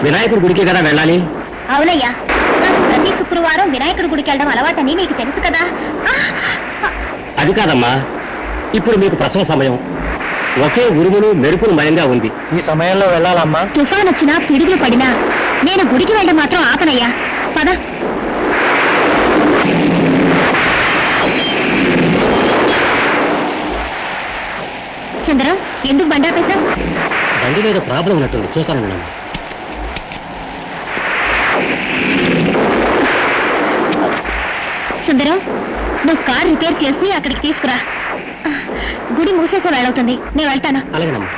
వినాయకుడి గుడికి కదా వెళ్ళాలి. అవునయ్యా, నాకు ప్రతి శుక్రవారం వినాయకుడి గుడికి వెళ్ళడం అలవాటని నీకు తెలుసు కదా. అది కాదమ్మా, ఇప్పుడు మీకు ప్రసవ సమయం. ఒకే ఉరుములు మెరుపులు మయంగా ఉంది. ఈ సమయంలో వెళ్ళాలమ్మా. తుఫాన్ వచ్చినా పిడుగులు పడినా నేను గుడికి వెళ్ళడం మాత్రం ఆపనయ్యా. పద. సుందరం, ఎందుకు బండి ఆపేశావు? బండి మీద ప్రాబ్లం ఉన్నట్టుంది, చూస్తాను మేడం. సుందరం, నువ్వు కార్ రిపేర్ చేసి అక్కడికి తీసుకురా. గుడి మూసేసే వేళవుతుంది, నేను వెళ్తాను. అలాగేనమ్మా.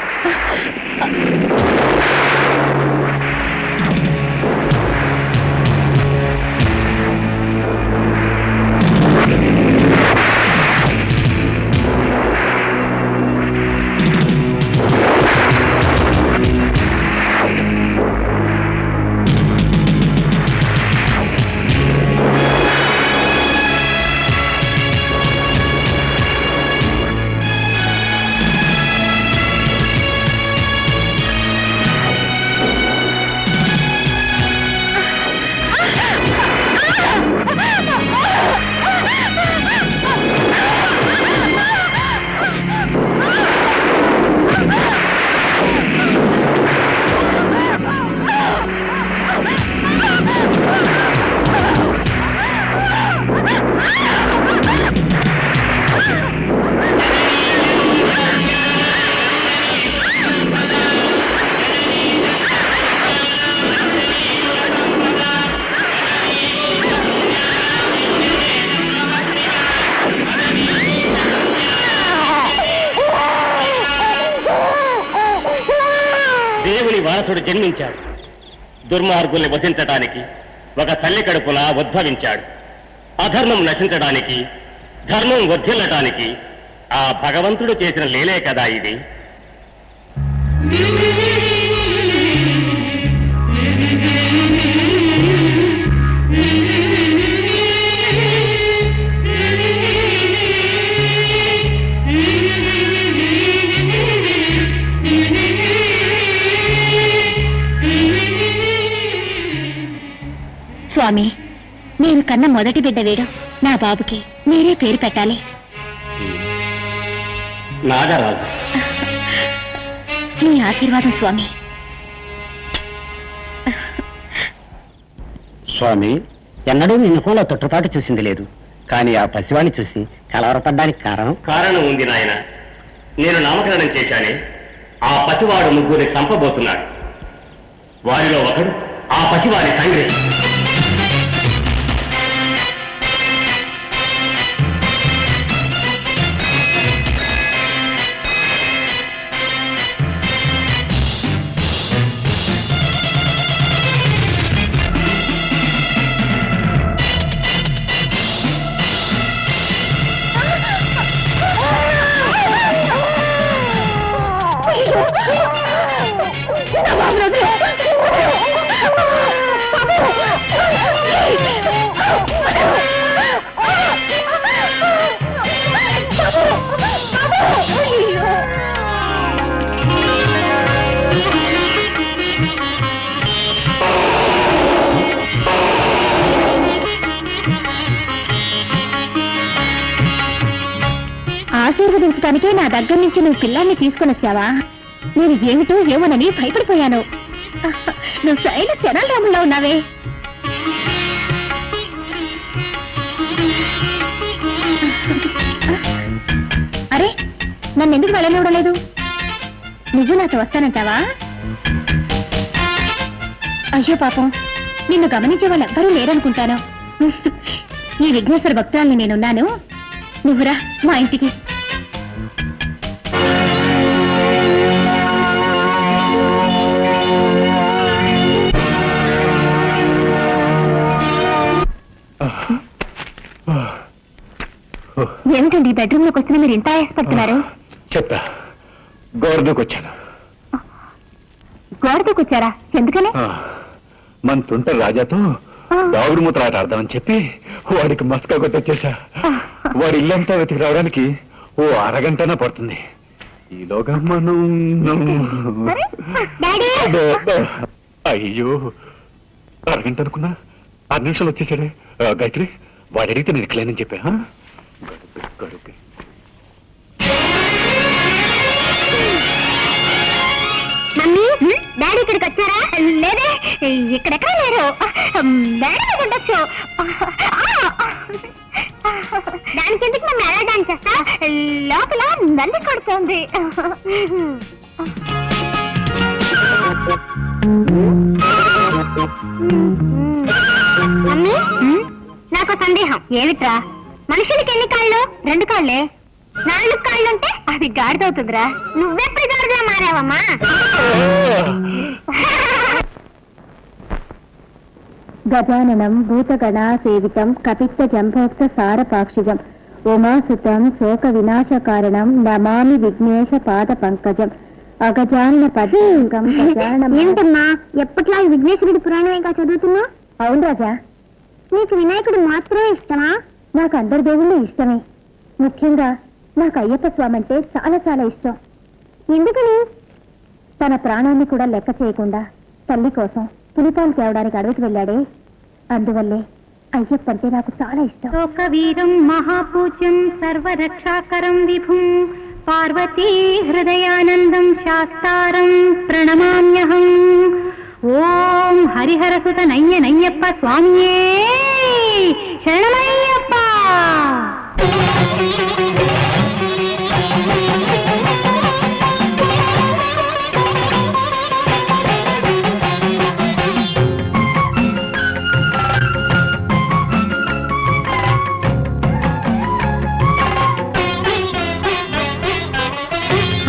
దేవుని వారసుడు జన్మించాడు. దుర్మార్గుల్ని వధించడానికి ఒక తల్లి కడుపున ఉద్భవించాడు. అధర్మం నశించడానికి, ధర్మం వర్ధిల్లటానికి ఆ భగవంతుడు చేసిన లీలే కదా ఇది. స్వామి, నేను కన్న మొదటి బిడ్డ వీడు. నా బాబుకి మీరే పేరు పెట్టాలి. నాగరాజు. మీ ఆశీర్వాదం స్వామి. స్వామి, ఎన్నడూ మీ ముఖంలో తొట్టుపాటు చూసింది లేదు. కానీ ఆ పసివాణ్ణి చూసి కలవరపడ్డానికి కారణం ఉంది నాయన. నేను నామకరణం చేశానే, ఆ పసివాడు ముగ్గురిని చంపబోతున్నాడు. వారిలో ఒకడు ఆ పసివాడి తండ్రి. ఆశీర్వదించడానికే నా దగ్గర నుంచి నువ్వు పిల్లాన్ని తీసుకుని వచ్చావా? నేను ఏమిటో ఏమోనని భయపడిపోయాను. నువ్వు సరైన తెనాలిరాముల్లో ఉన్నావే. అరే, నన్ను ఎందుకు వెళ్ళనివ్వడం లేదు? నువ్వు నాతో వస్తానంటావా? అయ్యో పాపం, నిన్ను గమనించే వాళ్ళు ఎవ్వరూ లేరనుకుంటాను. ఈ విఘ్నేశ్వర భక్తురాల్ని నేనున్నాను, నువ్వురా మా ఇంటికి. ఏమిటండి బెడ్రూమ్ లోకి వచ్చినా మీరు ఇంత ఆయాసపడుతున్నారు? చెప్పా, గోరదూకొచ్చాను. గోరదూకొచ్చారా? ఎందుకని? మన తుంట రాజాతో దాగుడు మూతలాట ఆడదామని చెప్పి వాడికి మస్కా కొట్టొచ్చేసా. వాడి ఇల్లంతా వెతికి రావడానికి ఓ అరగంటనా పడుతుంది. ఈలోగా మనం అయ్యో, అరగంట అనుకున్నా 6 నిమిషాలు వచ్చేసాడే. గాయత్రి, వాడు అడిగితే నేను ఇట్లేనని చెప్పా. గడుపే మమ్మీ, డాడీ ఇక్కడికి వచ్చారా? లేదే, ఇక్కడెక్కడ లేరు. డాడీ ఉండొచ్చు. దానికి ఎందుకు మేము ఎలా డాన్స్ చేస్తా? లోపల నంది కొడుతోంది. మమ్మీ, నాకు సందేహం. ఏమిట్రా? మనుషులకి ఎన్ని కాళ్ళు? 2 కాళ్ళే. 4 కాళ్ళుంటే అది గాడిదవుతుందిరా. నువ్వెప్పుడు గాడిదలా మారావమ్మా? గజాననం భూతగణా సేవితం కపిత్త జంభోక్త సారపాక్షిజం ఉమాసుతం శోక వినాశ కారణం నమామి విఘ్నేశ పాద పంకజం అగజానన పద్మం. ఏంటమ్మా ఎప్పట్లా విఘ్నేశ్వరుడి పురాణం ఇంకా చదువుతున్నా? అవును రాజా. నీకు వినాయకుడు మాత్రమే ఇష్టమా? నాకు అందరి దేవుళ్ళు ఇష్టమే. ముఖ్యంగా నాకు అయ్యప్ప స్వామి అంటే చాలా చాలా ఇష్టం. ఎందుకని? తన ప్రాణాన్ని కూడా లెక్క చేయకుండా తల్లి కోసం పులిపాలు తేవడానికి అడవికి వెళ్ళాడే, అందువల్లే అయ్యప్ప అంటే నాకు చాలా ఇష్టం. లోకవీరం మహాపూజ్యం సర్వరక్షాకరం విభుం పార్వతీ హృదయానందం శాస్తారం ప్రణమామ్యహం. ఓం హరిహరసుత నయ్యప్ప స్వామియే శరణమయ్యప్ప.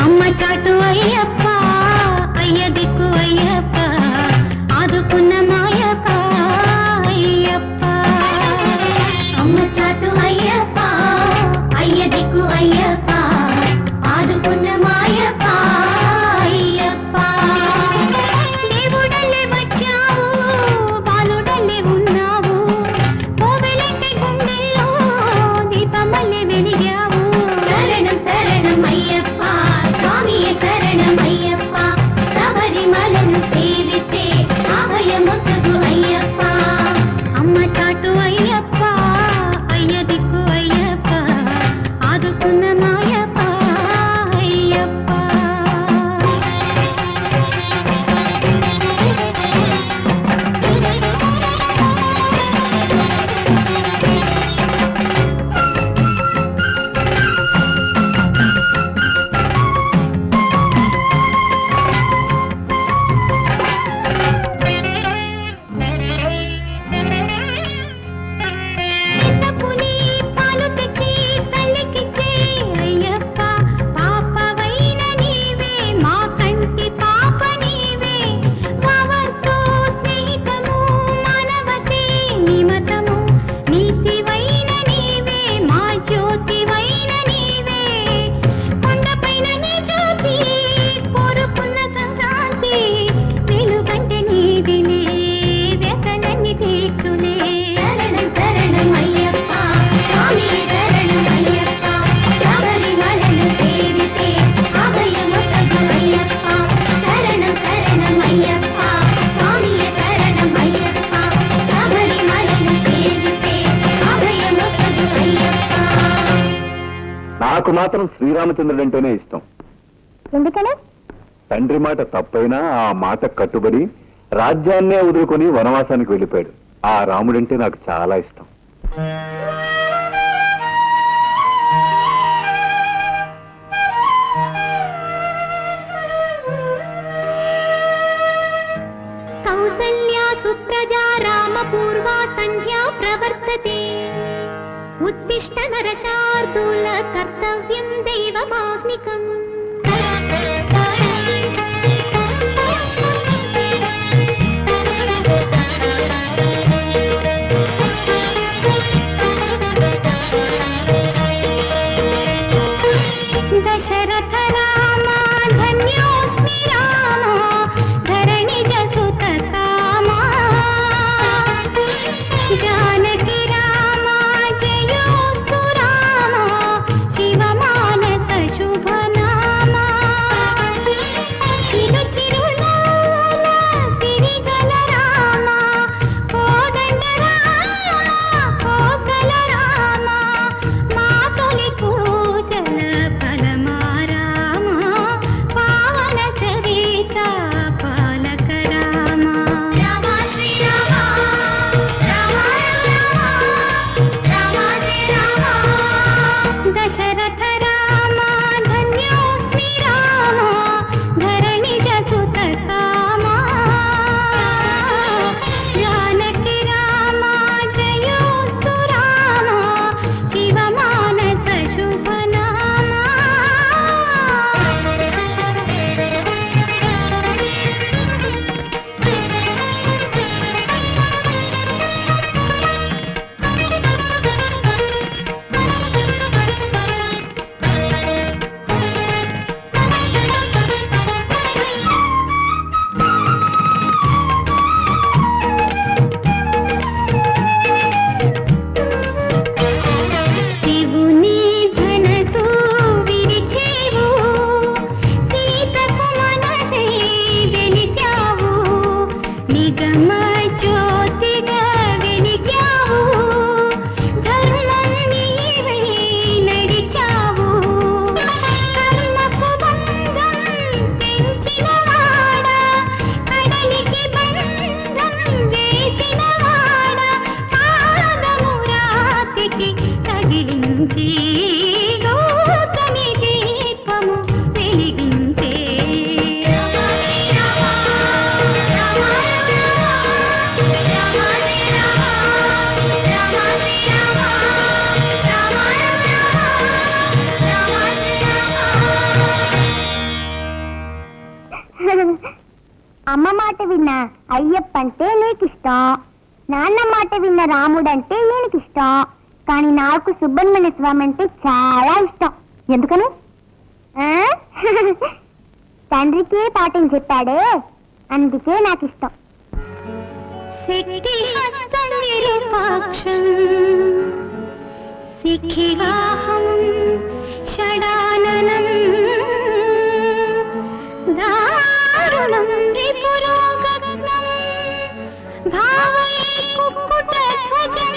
అమ్మ చాటు అయ్యప్ప, అయ్య దిక్కు అయ్యప్ప, ఆదుకున్న మాయప్ప అయ్యప్ప. అమ్మ చాటు అయ్యప్ప, అయ్య దిక్కు అయ్యప్ప, ఆదుకున్న మాయప్ప అయ్యప్ప. దేవుడల్లే వచ్చావు, బాలుడల్లే ఉన్నావు, కోవెలెక్కి గుండెల్లో దీపమల్లే వెలిగావు. శరణం శరణం అయ్యప్ప స్వామియే శరణమయ్యప్ప. శబరిమలను సేవిస్తే అభయమొసగు అయ్యప్ప. అమ్మ చాటు అయ్యప్ప, అయ్య దిక్కు అయ్యప్ప, ఆదుకున్న మాయప్ప అయ్యప్ప. పులి పాలు తెచ్చి తల్లికిచ్చే అయ్యప్ప. పాపవైన నీవే, మా కంటి పాప నీవే. వావర్తో స్నేహితము, మానవతే నిమతము, నీతివైన నీవే, మా జ్యోతివైన నీవే. కొండపైన నీ జ్యోతి కోరుకున్న సంక్రాంతి, వెలుగంటే నీదిలే, వ్యసనన్ని తీర్చులే. శరణం శరణం అయ్యప్ప స్వామి శరణం అయ్యప్ప. శబరిమలను సేవితే అభయమొసగు అయ్యప్ప. శరణం శరణం అయ్యప్ప స్వామి శరణం అయ్యప్ప. శబరిమలను సేవితే అభయమొసగు అయ్యప్ప. నాకు మాత్రం శ్రీరామచంద్రుడు అంటేనే ఇష్టం. ఎందుకని? తండ్రి మాట తప్పైనా ఆ మాట కట్టుబడి రాజ్యాన్నే వదులుకొని వనవాసానికి వెళ్ళిపోయాడు. ఆ రాముడంటే నాకు చాలా ఇష్టం. కౌసల్యా సుప్రజా రామపూర్వా సంధ్యా ప్రవర్తతే. ఉత్తిష్ట నరశార్దూల కర్తవ్యం దైవమాగ్నికం. దశరథ రామ ధన్యోస్మి రామ ధరణిజ సుత కామ. జానకి రామ జయోస్తు రామ శివమానస శుభ నామ. చిరు చిరులాల సిరిగ విన్న అయ్యప్ప అంటే నీకిష్టం, నాన్న మాట విన్న రాముడంటే ఈయనకిష్టం, కానీ నాకు సుబ్రహ్మణ్య స్వామి అంటే చాలా ఇష్టం. ఎందుకని? తండ్రికి పాఠం చెప్పాడే, అందుకే నాకు ఇష్టం. సిఖివాహం షడాననం దారుణం రిపురోగగ్నం భావయే కుక్కుటధ్వజం.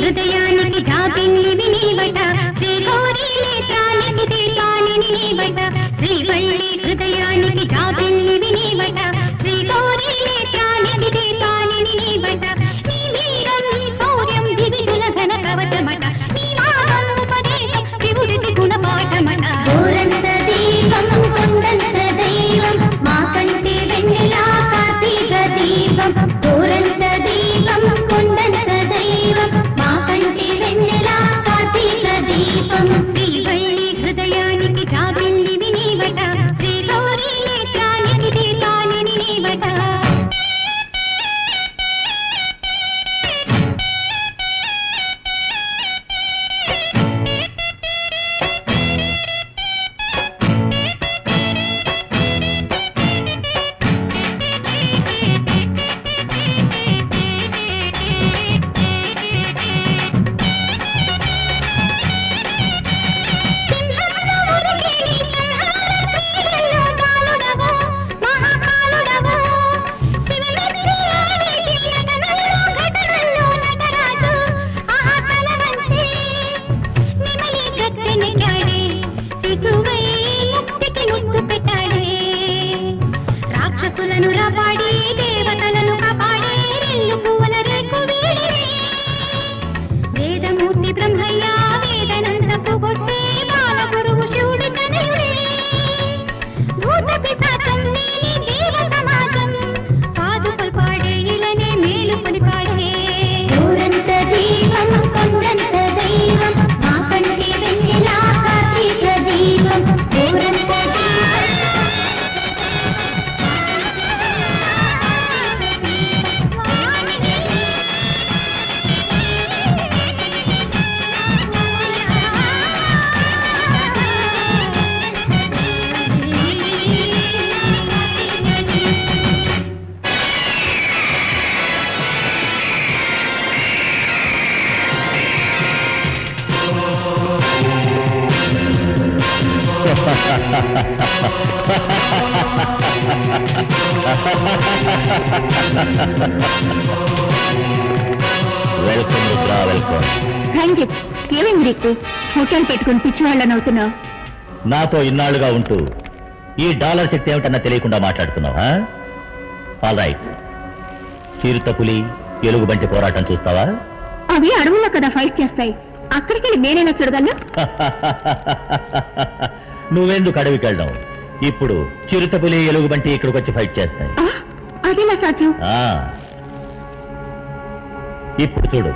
హృదయానికి జాబిల్లి నీవట, శ్రీగౌరీ నేత్రానికి దీపానిని నీవట. శ్రీవల్లి హృదయానికి జాబిల్లి నీవట, శ్రీగౌరీ నేత్రానికి దీపానిని నీవట. నీ వీరం నీ శౌర్యం దివిజుల ఘన కవచమట, నీ మానం ఉపదేశం శివుడికి గుణపాఠమట. గోరంత దీపం కొండంత దైవం మా కంటి వెన్నెలా కార్తీక దీపం. గోరంత దీపం కొండంత దైవం మా కంటి వెన్నెలా కార్తీక దీపం. శ్రీవల్లి హృదయానికి జాబిల్లి నీవట, శ్రీగౌరీ నేత్రానికి దీపానిని నీవట. రాక్షసులను రాపాడి దేవతలను కాపాడే రెల్లు పువ్వుల రేకు వీడివే. వేదమూర్తి బ్రహ్మయ్య వేదనంత పొగొట్టే బాల గురువు శివుడి కనివే. భూత పిశాచం లేని దేవ సమాజం పాదుకలు పాడే ఇలనే మేలు కొనిపాడే. దూరంత దీపం కొండంత దైవం మా కంటి వెన్నెలా కార్తీక దీపం. దూరంత వెల్కమ్ రుద్రా, వెల్కమ్. రంజిత్, ఏమైంది నీకు? హోటల్ పెట్టుకుని పిచ్చివాళ్ళని అవుతున్నావు. నాతో ఇన్నాళ్లుగా ఉంటూ ఈ డాలర్ శక్తి ఏమిటన్నా తెలియకుండా మాట్లాడుతున్నావా? ఆల్ రైట్, చిరుతపులి ఎలుగుబంటి పోరాటం చూస్తావా? అవి అడవుల్లో కదా ఫైట్ చేస్తాయి, అక్కడికి వెళ్ళి నేనైనా చూడగలను. నువ్వెందుకు అడవికి వెళ్ళడం? ఇప్పుడు చిరుతపులి ఎలుగుబంటి ఇక్కడికి వచ్చి ఫైట్ చేస్తాయి. అదేలా సాధ్యం? ఇప్పుడు చూడు.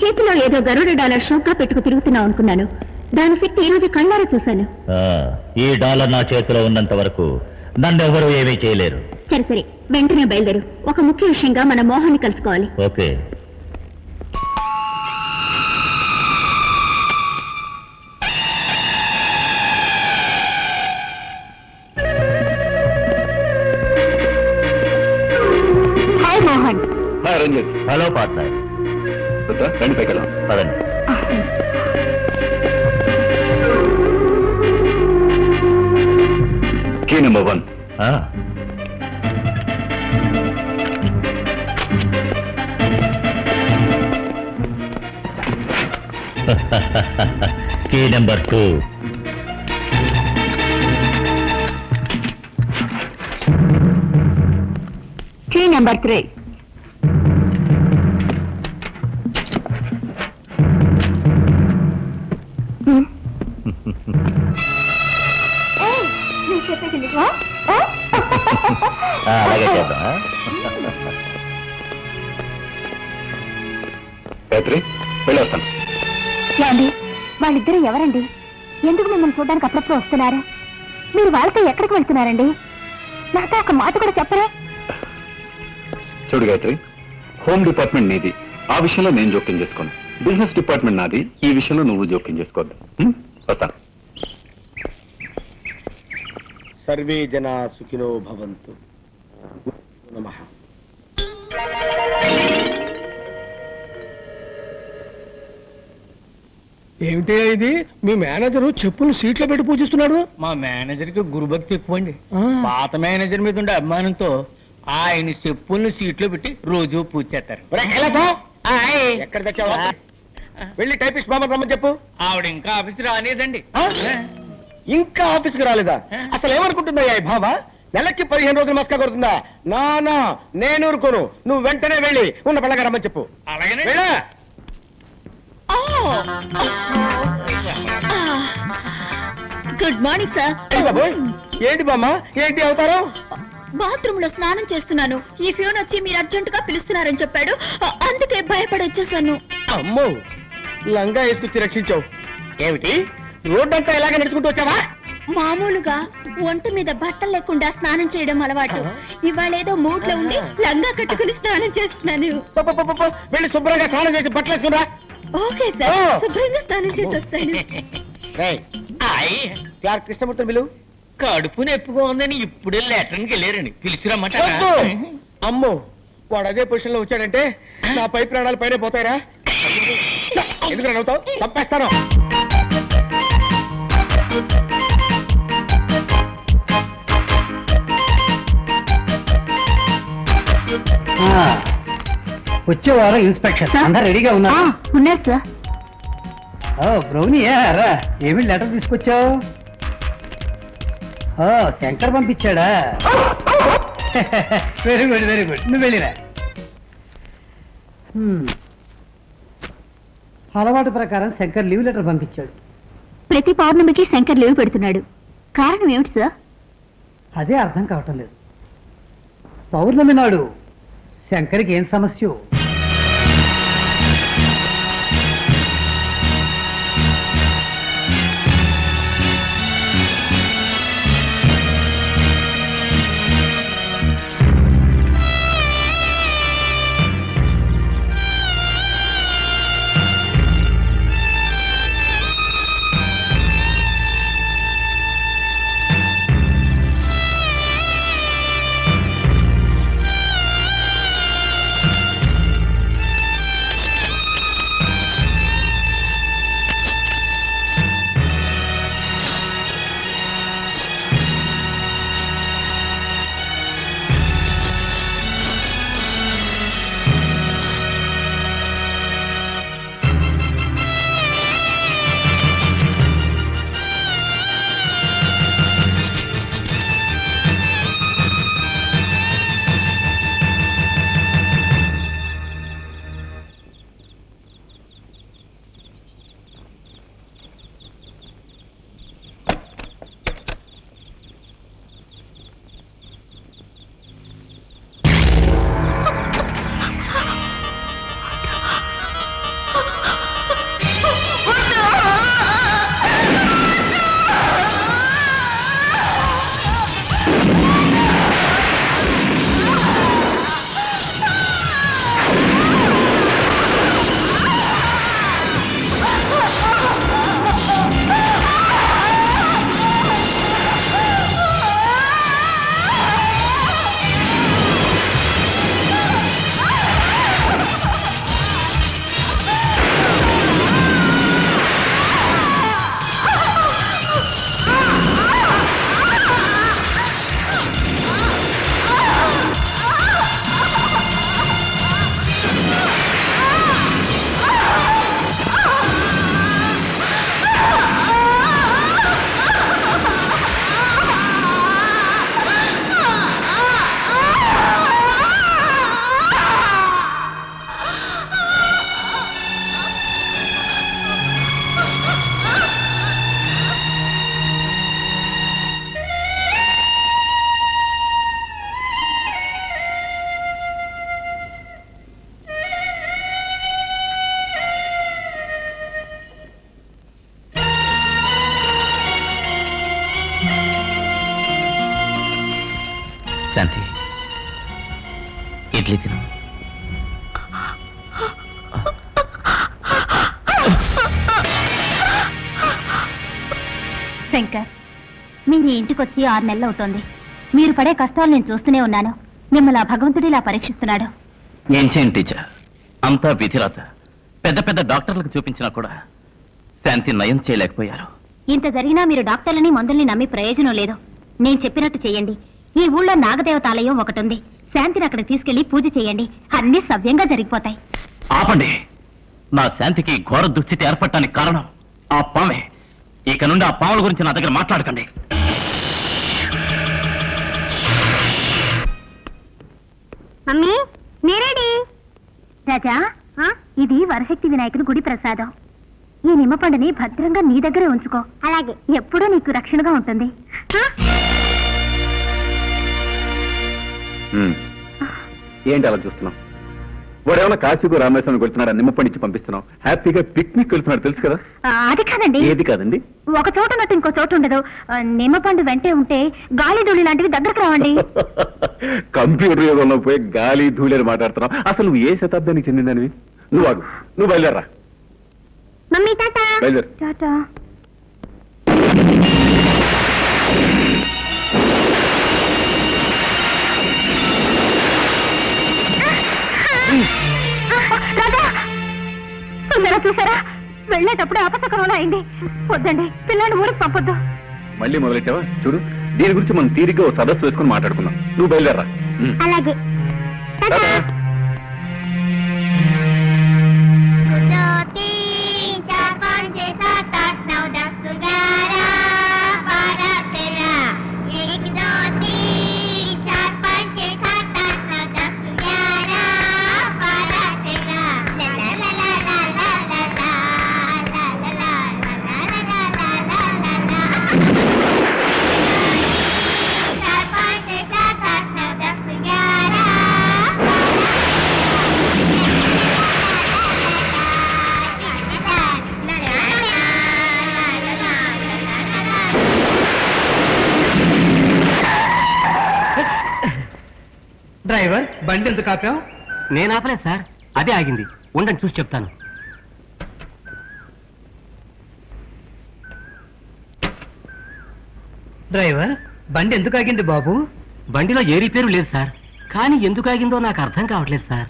చేతిలో ఏదో గరుడ డాలర్ షోక్గా పెట్టుకు తిరుగుతున్నావు అనుకున్నాను. దాని శక్తి ఈ రోజు కళ్ళారా చూశాను. ఈ డాలర్ నా చేతిలో ఉన్నంత వరకు నన్ను ఎవరు ఏమీ చేయలేరు. సరే సరే, వెంటనే బయలుదేరు. ఒక ముఖ్య విషయంగా మన మోహన్ని కలుసుకోవాలి. Okay. Hi Mohan. Hi Ranjith. Hello partner. రండి పైకి వెళ్దాం. పదండి. Key number 1. Key number 2. Key number 3. అలాగే చేద్దాం. గాయత్రి వెళ్ళొస్తాను. ఏమండి, వాళ్ళిద్దరూ ఎవరండి? ఎందుకు మిమ్మల్ని చూడడానికి అప్పుడప్పుడు వస్తున్నారా? మీరు వాళ్ళతో ఎక్కడికి వెళ్తున్నారండి? నాతో ఒక మాట కూడా చెప్పరా? చూడు గాయత్రి, హోమ్ డిపార్ట్మెంట్ నీది, ఆ విషయంలో నేను జోక్యం చేసుకోను. బిజినెస్ డిపార్ట్మెంట్ నాది, ఈ విషయంలో నువ్వు జోక్యం చేసుకోవద్దు. వస్తాను. సర్వే జనా సుఖినో భవంతు. నమః. ఏమిటి ఇది? మీ మేనేజరు చెప్పులు సీట్లో పెట్టి పూజిస్తున్నాడు. మా మేనేజర్ కి గురుభక్తి ఎక్కువ అండి. ఆ. పాత మేనేజర్ మీద ఉండే అభిమానంతో ఆయన చెప్పుల్ని సీట్లో పెట్టి రోజు పూజ చేస్తారు. ఎక్కడ తెచ్చావా? వెళ్ళి టైపిస్ట్ బామ్మ రమ్మని చెప్పు. ఆవిడ ఇంకా ఆఫీస్ రాలేదండి. ఇంకా ఆఫీస్కి రాలేదా? అసలు ఏమనుకుంటుందా ఈ భావ? నెలకి 15 రోజులు మస్కా కొడుతుందా? నా నేను ఊరుకోను. నువ్వు వెంటనే వెళ్ళి ఉన్న పిల్లగా రమ్మని చెప్పు. అలాగనే వెళ్ళా. Good morning sir. బాబోయ్, ఏంటి బామ్మ, ఏంటి అవుతారు? బాత్రూమ్ లో స్నానం చేస్తున్నాను. ఈ ఫ్యూన్ వచ్చి మీరు అర్జెంట్ గా పిలుస్తున్నారని చెప్పాడు. అందుకే భయపడి వచ్చేసాను. అమ్మో, లంగా వేసుకొచ్చి రక్షించావు. ఏమిటి, రోడ్డంతా ఇలాగ నడుచుకుంటూ వచ్చావా? మామూలుగా ఒంటి మీద బట్టలు లేకుండా స్నానం చేయడం అలవాటు. ఇవాళ ఏదో మూడ్ లో ఉండి లంగా కట్టుకుని స్నానం చేస్తున్నాను. వెళ్ళి శుభ్రంగా స్నానం చేసి బట్టలు వేసుకురా. ఓకే సార్, శుభ్రంగా స్నానం చేసి వస్తాను. క్లార్క్ కృష్ణమూర్తి బిలు. కడుపు నొప్పిగా ఉందని ఇప్పుడే లెటర్కి వెళ్ళారండి. పిలిచిరమ్మాట. అమ్మో, వాడు అదే పొజిషన్ లో వచ్చాడంటే నా పై ప్రాణాలు పైన పోతాయిరా. ఎందుకు నవ్వుతావు? తప్పేస్తాను. వచ్చే వారం ఇన్స్పెక్షన్ అందరు రెడీగా ఉన్నారు. ఉన్నారు సార్. బ్రౌనీ రా, ఏమి లెటర్ తీసుకొచ్చావు? శంకర్ పంపించాడా? వెరీ గుడ్ వెరీ గుడ్, నువ్వు వెళ్ళిరా. అలవాటు ప్రకారం శంకర్ లీవ్ లెటర్ పంపించాడు. ప్రతి పౌర్ణమికి శంకర్ లీవ్ పెడుతున్నాడు. కారణం ఏమిటి సార్? అదే అర్థం కావటం లేదు. పౌర్ణమి నాడు శంకర్కి ఏం సమస్య? శంకర్, మీరు ఈ ఇంటికి వచ్చి 6 నెలలు అవుతోంది. మీరు పడే కష్టాలు నేను చూస్తూనే ఉన్నాను. మిమ్మల్ని ఆ భగవంతుడు ఇలా పరీక్షిస్తున్నాడు. ఏం చేయండి టీచర్, అంతా విధిరాత. పెద్ద పెద్ద డాక్టర్లకు చూపించినా కూడా శాంతి నయం చేయలేకపోయారు. ఇంత జరిగినా మీరు డాక్టర్లని మందుల్ని నమ్మి ప్రయోజనం లేదు. నేను చెప్పినట్టు చేయండి. ఈ ఊళ్ళో నాగదేవతాలయం ఒకటి ఉంది. శాంతిని అక్కడ తీసుకెళ్లి పూజ చేయండి. అన్ని సవ్యంగా జరిగిపోతాయి. ఆపండి. నా శాంతికి ఘోర దుస్థితి ఏర్పడటానికి కారణం ఆ పామే. ఇక నుండి ఆ పాముల గురించి నా దగ్గర మాట్లాడకండి. మమ్మీ, నేరేడి రాజా, ఇది వరశక్తి వినాయకుడి గుడి ప్రసాదం. ఈ నిమ్మపండుని భద్రంగా నీ దగ్గరే ఉంచుకో. అలాగే, ఎప్పుడూ నీకు రక్షణగా ఉంటుంది. ఏంటి అలా చూస్తున్నాం? వాడు ఏమైనా కాశీకు రామేశ్వరం వెళ్తున్నాడు, నిమ్మపండిచ్చి పంపిస్తున్నాం. హ్యాపీగా పిక్నిక్ వెళ్తున్నాడు, తెలుసు కదా. అది కాదండి. ఏది కాదండి? ఒక చోట ఉన్నట్టు ఇంకో చోటు ఉండదు. నిమ్మపండు వెంటే ఉంటే గాలి ధూళి లాంటివి దగ్గరకు రావండి. కంప్యూటర్ యుగంలో పోయి గాలి ధూళి మాట్లాడుతున్నావు. అసలు నువ్వు ఏ శతాబ్దానికి చెందిందనివి? నువ్వు ఆగు, నువ్వు బయలుదేరా. మమ్మీ, టాటా. బయలుదేరు. టాటా. పిల్లలు చూసారా? వెళ్ళేటప్పుడు అపశకరంలో అయింది. వద్దండి, పిల్లాన్ని ఊరికి పంపొద్దు. మళ్ళీ మొదలెట్టావా? చూడు, దీని గురించి మనం తీరిగ్గా ఓ సదస్సు వేసుకుని మాట్లాడుకుందాం. నువ్వు బయలుదేరా. అలాగే. డ్రైవర్, బండి ఎందుకు ఆపావు? నేను ఆపలేదు సార్, అదే ఆగింది. ఉండండి, చూసి చెప్తాను. డ్రైవర్, బండి ఎందుకు ఆగింది బాబు? బండిలో ఏ రిపేరు లేదు సార్, కానీ ఎందుకు ఆగిందో నాకు అర్థం కావట్లేదు సార్.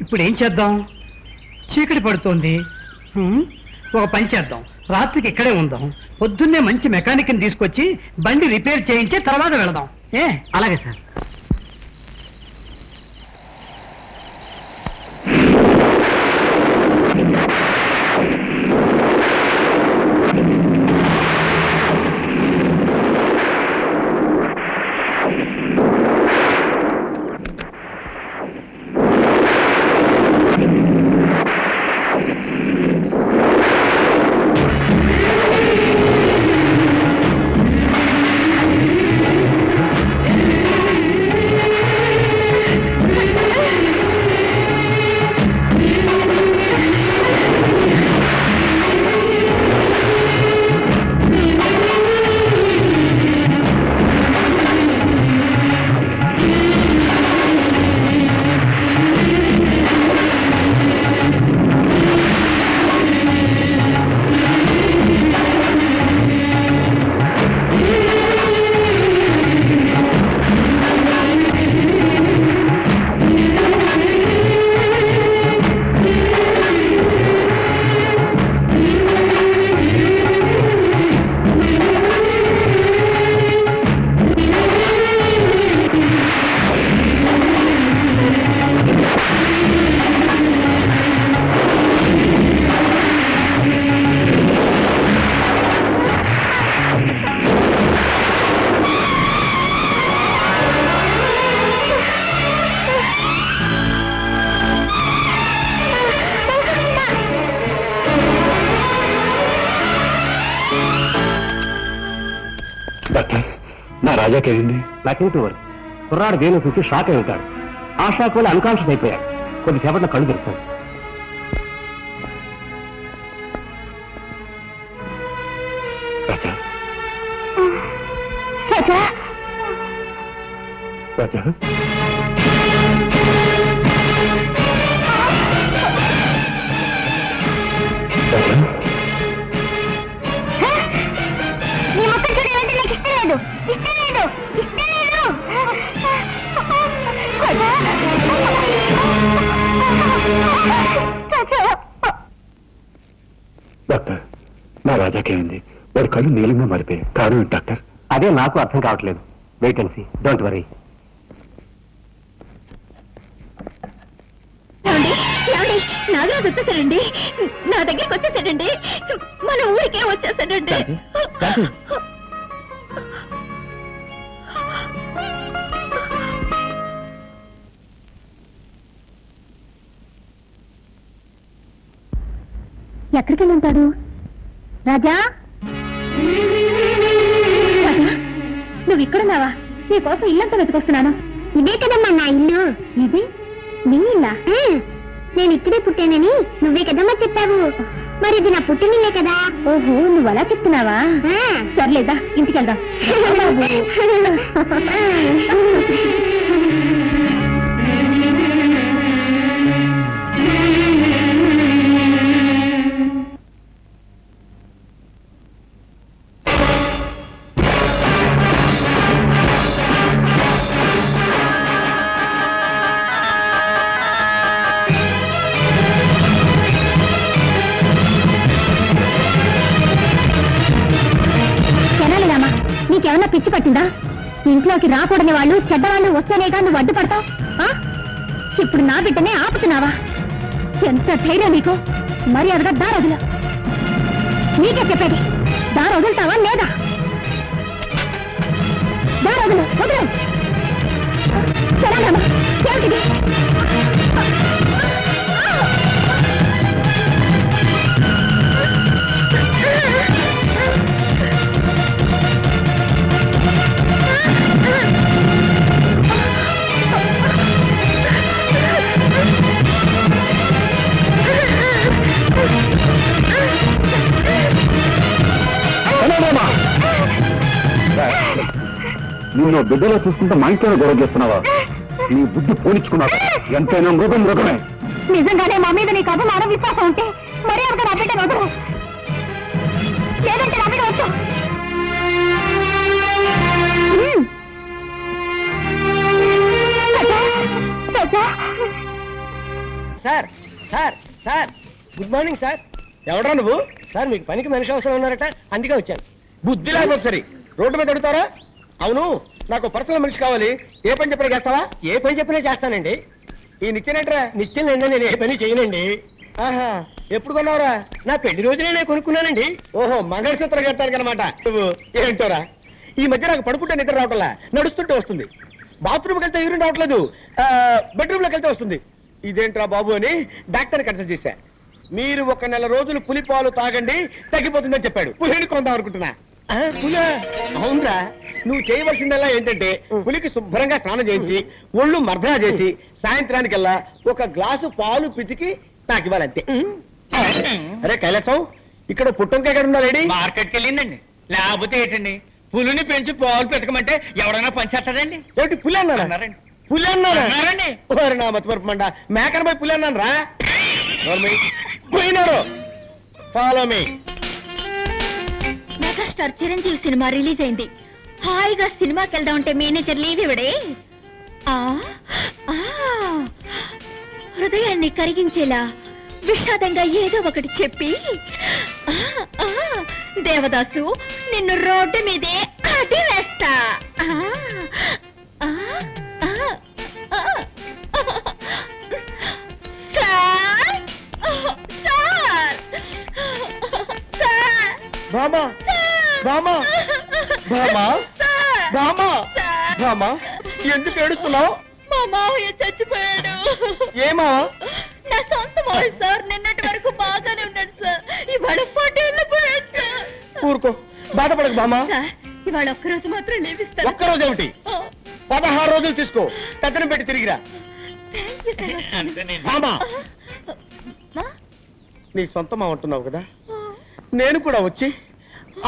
ఇప్పుడు ఏం చేద్దాం? చీకటి పడుతోంది. ఒక పని చేద్దాం, రాత్రికి ఇక్కడే ఉందాం. పొద్దున్నే మంచి మెకానిక్ని తీసుకొచ్చి బండి రిపేర్ చేయించి తర్వాత వెళదాం. అలాగే సార్. డాక్టర్, నా రాజాకేంది? నాకేమిటి వారు కుర్రాడు దేని చూసి షాక్ అయి ఉంటాడు. ఆ షాక్ వల్ల అన్కాన్షియస్ అయిపోయాడు. కొద్దిసేపట్లో కళ్ళు తెరుస్తాడు. రాజా, రాజా, రాజా, రాజా, డాక్టర్, నా రాజాకేమైంది? వాడి కళ్ళు నీలంగా మారిపోయాయి. కారణం ఏంటి డాక్టర్? అదే నాకు అర్థం కావట్లేదు. Wait and see, don't worry. Nagaraju వచ్చేసాడండి, నా దగ్గరికి వచ్చేసాడండి, మన ఊరికే వచ్చేసాడండి. ఎక్కడికి వెళ్ళి ఉంటాడు? రాజా, రాజా, నువ్వు ఇక్కడున్నావా? నీకోసం ఇల్లంతా వెతుకొస్తున్నాను. ఇదే కదమ్మా నా ఇల్లు. ఇది నీ ఇల్లా? నేను ఇక్కడే పుట్టానని నువ్వే కదమ్మా చెప్పావు. మరి ఇది నా పుట్టినిల్లే కదా. ఓహో, నువ్వు అలా చెప్తున్నావా? సర్లేదా, ఇంటికి వెళ్దాం. నీకేమన్నా పిచ్చి పట్టిందా? ఇంట్లోకి రాకూడని వాళ్ళు, చెడ్డవాళ్ళు వస్తేనేగా నువ్వు అడ్డుపడతావు. ఇప్పుడు నా బిడ్డనే ఆపుతున్నావా? ఎంత ధైర్యం నీకు? మర్యాదగా దారొదులు. నీకే చెప్పేది, దారొదులుతావా లేదా? దారొదులు, వదులు. సరేనమ్మా, ఏమిటిది? నిన్ను బిడ్డలో చూసుకుంటే మా ఇంట్లోనే గొడవ చేస్తున్నావా? నీ బుద్ధి పోనిచ్చుకున్నావు. ఎంతైనా మృగం మృగమే. నిజంగానే మా మీద నీకు అభిమానం, విశ్వాసం ఉంటే మరీ ఒక నా బిడ్డ వదరు, లేదంటే నా బిడ్డ వచ్చు. Sir sir sir, good morning sir. ఎవడ్రా నువ్వు? సార్, మీకు పనికి మనిషి అవసరం ఉన్నారట, అందుకే వచ్చాను. బుద్ధి లేకపోతే సరే రోడ్డు మీద అడుగుతారా? అవును, నాకు పర్సనల్ మనిషి కావాలి. ఏ పని చెప్పినా చేస్తావా? ఏ పని చెప్పినా చేస్తానండి. ఈ నిత్యనేంట్రా? నిత్యం నేను ఏ పని చేయనండి. ఆహా, ఎప్పుడు కొన్నావురా? నా పెళ్లి రోజునే నేను కొనుక్కున్నానండి. ఓహో, మంగళసూత్రం కట్టాను అనమాట. నువ్వు ఏంటోరా, ఈ మధ్య నాకు పడుకుంటే నిద్ర రావట్లా, నడుస్తుంటే వస్తుంది. బాత్రూమ్కి వెళ్తే యూరిన్ రావట్లేదు, బెడ్రూమ్లోకి వెళ్తే వస్తుంది. ఇదేంట్రా బాబు అని డాక్టర్ని కన్సల్ట్ చేశా. మీరు 1 నెల రోజులు పులిపాలు తాగండి, తగ్గిపోతుందని చెప్పాడు. పులిని కొందాం అనుకుంటున్నా. పులా? అవునరా, నువ్వు చేయవలసిందల్లా ఏంటంటే పులికి శుభ్రంగా స్నానం చేయించి ఒళ్ళు మర్దనా చేసి సాయంత్రానికల్లా 1 గ్లాసు పాలు పితికి తాకివ్వాలంతే. అరే కైలాసం, ఇక్కడ పుట్టంకాయ ఎక్కడ ఉండాలి? మార్కెట్కి వెళ్ళిందండి. లేకపోతే ఏంటండి, పులిని పెంచి పాలు పెట్టకమంటే ఎవడైనా పంచేస్తాడండి. ఏంటి పులి అన్నారండి? పులి అన్నారండి? నా మతిమరుపు మండ, మేకన పోయి పులి అన్నాను రా. పోయినారు. Follow me. Megastar Chiranjeevi cinema release అయింది. హాయిగా సినిమాకి వెళ్దాం అంటే మేనేజర్ లీవ్ ఇవ్వడే. హృదయాన్ని కరిగించేలా విషాదంగా ఏదో ఒకటి చెప్పి, దేవదాసు నిన్ను రోడ్డు మీదే అడి వేస్తా. బామా బామా బామా బామా బామా, ఎందుకు ఏడుస్తున్నావు? మా మావయ్య చచ్చిపోయాడు. ఏమా? నా సొంత మావయ్య సార్. నిన్నటి వరకు బాగానే ఉన్నాడు సార్, ఇవాళ పటేళ్ళు పోయాడు సార్. ఊరుకో, బాధపడకు బామా. సార్, ఇవాళ ఒక్కరోజు మాత్రం లేవిస్తాను. ఒక్కరోజు ఏమిటి? 16 రోజులు తీసుకో, పెద్దను పెట్టి తిరిగిరా. బామా, నీ సొంతమా ఉంటున్నావు కదా, నేను కూడా వచ్చి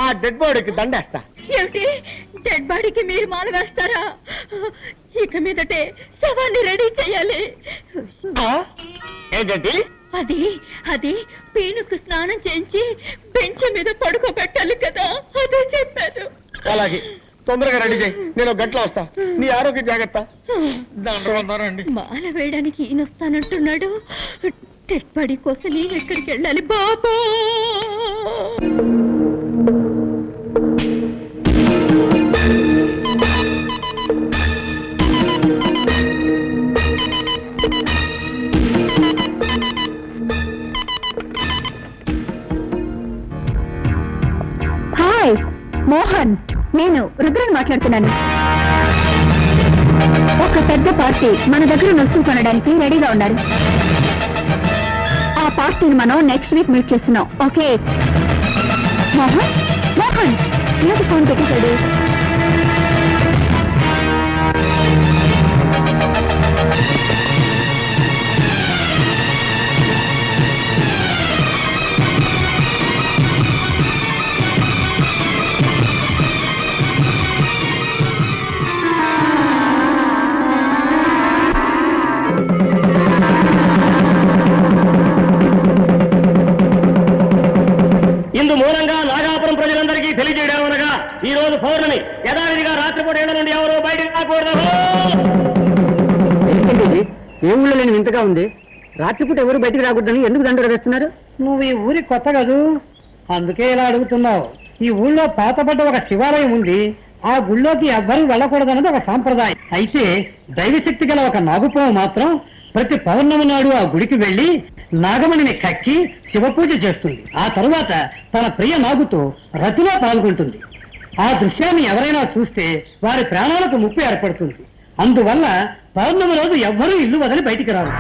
ఆ డెడ్ బాడీకి దండేస్తా. ఏమిటి, డెడ్ బాడీకి మీరు మాల వేస్తారా? ఇక మీదటే శవాన్ని రెడీ చేయాలి. ఏంటంటే అది అది పీనుకు స్నానం చేయించి బెంచ్ మీద పడుకోబెట్టాలి కదా, అదే చెప్పారు. అలాగే, తొందరగా రెడీ చేయి, నేను 1 గంటలో వస్తా. నీ ఆరోగ్యం జాగ్రత్త. మాల వేయడానికి ఈయన వస్తానంటున్నాడు. డెడ్ బాడీ కోసం నేను ఎక్కడికి వెళ్ళాలి బాబా? హాయ్ మోహన్, నేను రుద్రని మాట్లాడుతున్నాను. ఒక పెద్ద పార్టీ మన దగ్గర వస్తువు కొనడానికి రెడీగా ఉన్నారు. ఆ పార్టీని మనం నెక్స్ట్ వీక్ మీట్ చేస్తున్నాం. ఓకే మోహన్? మోహన్ ఏంటి ఫోన్ పెట్టేశాడు? ఇందు మూలంగా నాగాపురం ప్రజలందరికీ తెలియజేయడమనగా ఈ రోజు పౌర్ణమి యథావిధిగా రాత్రిపూట ఏళ్ల నుండి ఎవరో బయటకు రాకూడదు. ఏ ఊళ్ళో లేని వింతగా ఉంది. రాత్రిపూట ఎవరు బయటికి రాకూడదని ఎందుకు దండలు వేస్తున్నారు? నువ్వు ఈ ఊరి కొత్త కదూ, అందుకే ఇలా అడుగుతున్నావు. ఈ ఊళ్ళో పాతపడ్డ ఒక శివాలయం ఉంది. ఆ గుళ్ళోకి ఎవ్వరూ వెళ్ళకూడదన్నది ఒక సాంప్రదాయం. అయితే దైవశక్తి గల ఒక నాగుపాము మాత్రం ప్రతి పౌర్ణమి నాడు ఆ గుడికి వెళ్లి నాగమణిని కక్కి శివపూజ చేస్తుంది. ఆ తరువాత తన ప్రియ నాగుతో రతిలో పాల్గొంటుంది. ఆ దృశ్యాన్ని ఎవరైనా చూస్తే వారి ప్రాణాలకు ముప్పు ఏర్పడుతుంది. అందువల్ల పౌర్ణమి రోజు ఎవ్వరూ ఇల్లు వదిలి బయటికి రారు.